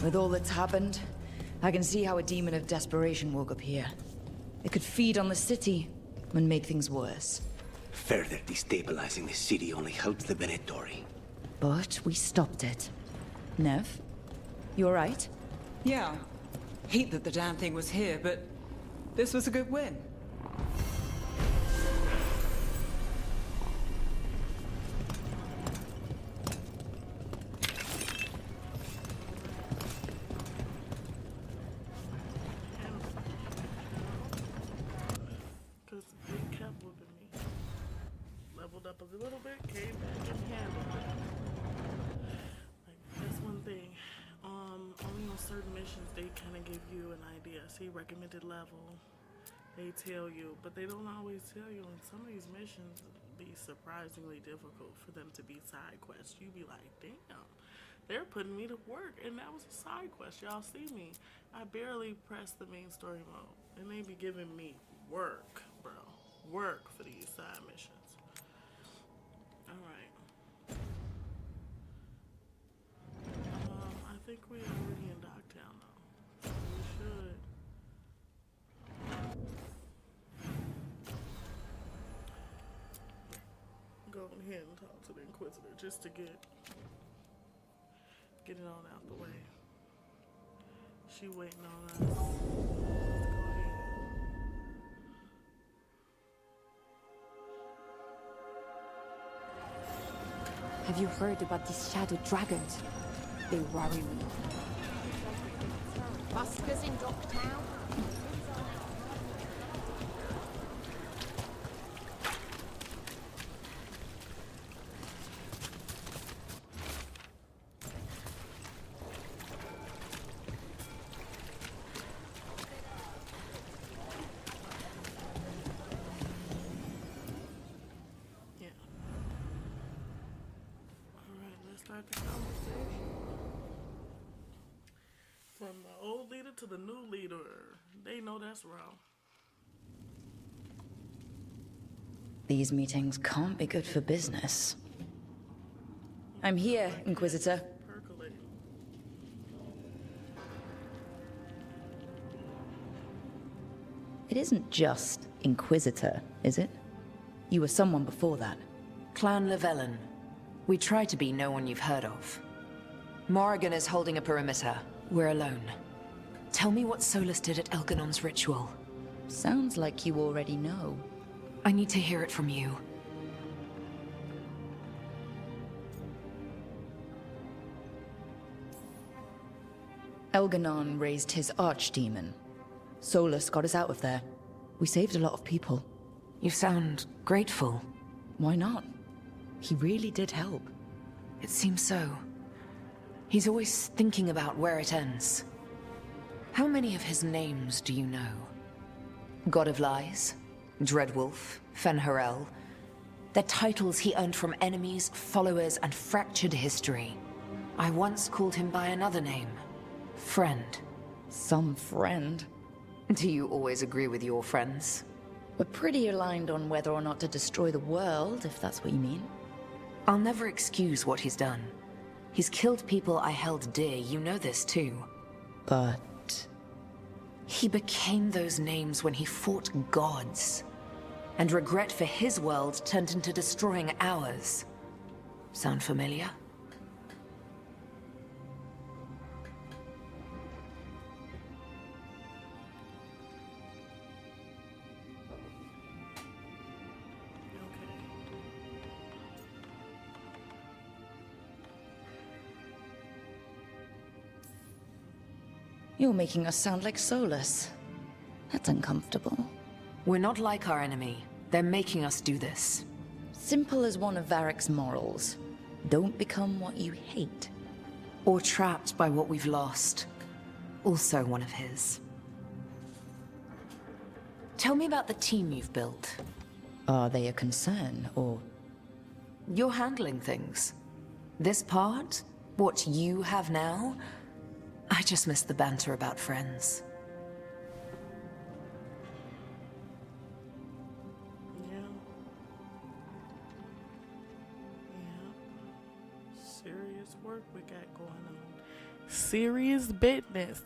With all that's happened, I can see how a demon of desperation woke up here. It could feed on the city and make things worse. Further destabilizing the city only helps the Venatori. But we stopped it. Nev, you alright? Yeah. Hate that the damn thing was here, but this was a good win. Up a little bit, came back and handled it. Like, that's one thing. Only on certain missions they kind of give you an idea. See, recommended level. They tell you, but they don't always tell you. And some of these missions be surprisingly difficult for them to be side quests. You be like, damn, they're putting me to work, and that was a side quest. Y'all see me? I barely pressed the main story mode, and they be giving me work, bro. Work for these side missions. Alright. I think we already in Docktown though. We should. Go ahead and talk to the Inquisitor just to get it on out the way. She waiting on us. Let's go ahead. Have you heard about these shadow dragons? They worry me. Buskers in Docktown? From the old leader to the new leader, they know that's wrong. These meetings can't be good for business. I'm here, Inquisitor. It isn't just Inquisitor, is it? You were someone before that. Clan Llewellyn. We try to be no one you've heard of. Morrigan is holding a perimeter. We're alone. Tell me what Solus did at Elganon's ritual. Sounds like you already know. I need to hear it from you. Elganon raised his archdemon. Solus got us out of there. We saved a lot of people. You sound grateful. Why not? He really did help. It seems so. He's always thinking about where it ends. How many of his names do you know? God of Lies, Dreadwolf, Fen'Harel. They're titles he earned from enemies, followers, and fractured history. I once called him by another name. Friend. Some friend. Do you always agree with your friends? We're pretty aligned on whether or not to destroy the world, if that's what you mean. I'll never excuse what he's done. He's killed people I held dear, you know this too. But... he became those names when he fought gods. And regret for his world turned into destroying ours. Sound familiar? You're making us sound like Solus. That's uncomfortable. We're not like our enemy. They're making us do this. Simple as one of Varric's morals. Don't become what you hate. Or trapped by what we've lost. Also one of his. Tell me about the team you've built. Are they a concern, or...? You're handling things. This part, what you have now, I just miss the banter about friends. Yeah. Serious work we got going on. Serious business.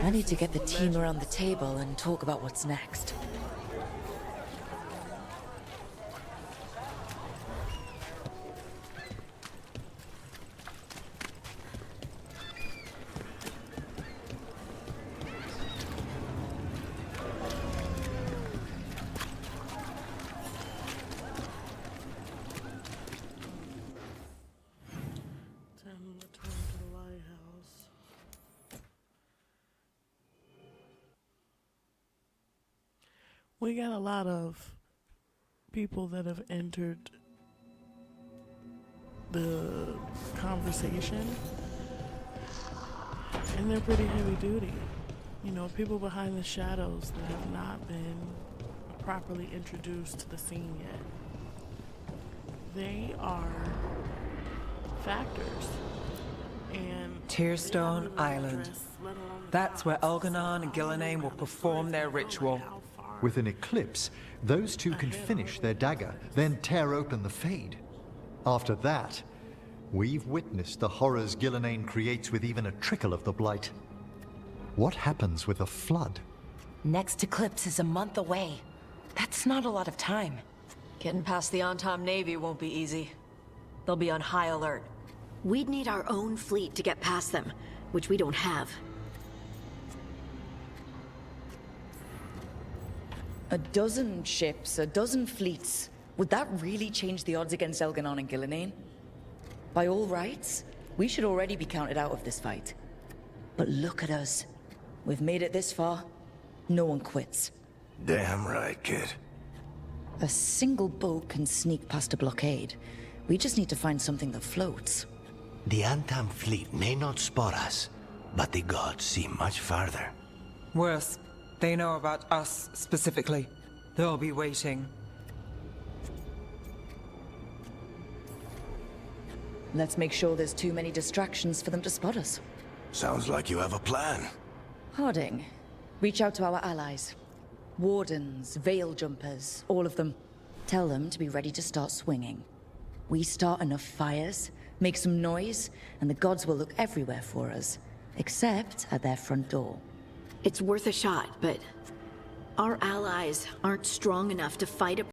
I need to get the team around the table and talk about what's next. We got a lot of people that have entered the conversation, and they're pretty heavy duty. You know, people behind the shadows that have not been properly introduced to the scene yet. They are factors. And Tearstone Island. That's where Elganon and Gillenane will perform their ritual. With an eclipse, those two can finish their dagger, then tear open the Fade. After that, we've witnessed the horrors Gillenane creates with even a trickle of the Blight. What happens with a flood? Next eclipse is a month away. That's not a lot of time. Getting past the on-time Navy won't be easy. They'll be on high alert. We'd need our own fleet to get past them, which we don't have. A dozen ships, a dozen fleets. Would that really change the odds against Elganon and Gillenane? By all rights, we should already be counted out of this fight. But look at us. We've made it this far. No one quits. Damn right, kid. A single boat can sneak past a blockade. We just need to find something that floats. The Antam fleet may not spot us, but the gods see much farther. Worse, they know about us specifically. They'll be waiting. Let's make sure there's too many distractions for them to spot us. Sounds like you have a plan. Harding, reach out to our allies. Wardens, veil jumpers, all of them. Tell them to be ready to start swinging. We start enough fires, make some noise, and the gods will look everywhere for us, except at their front door. It's worth a shot, but our allies aren't strong enough to fight a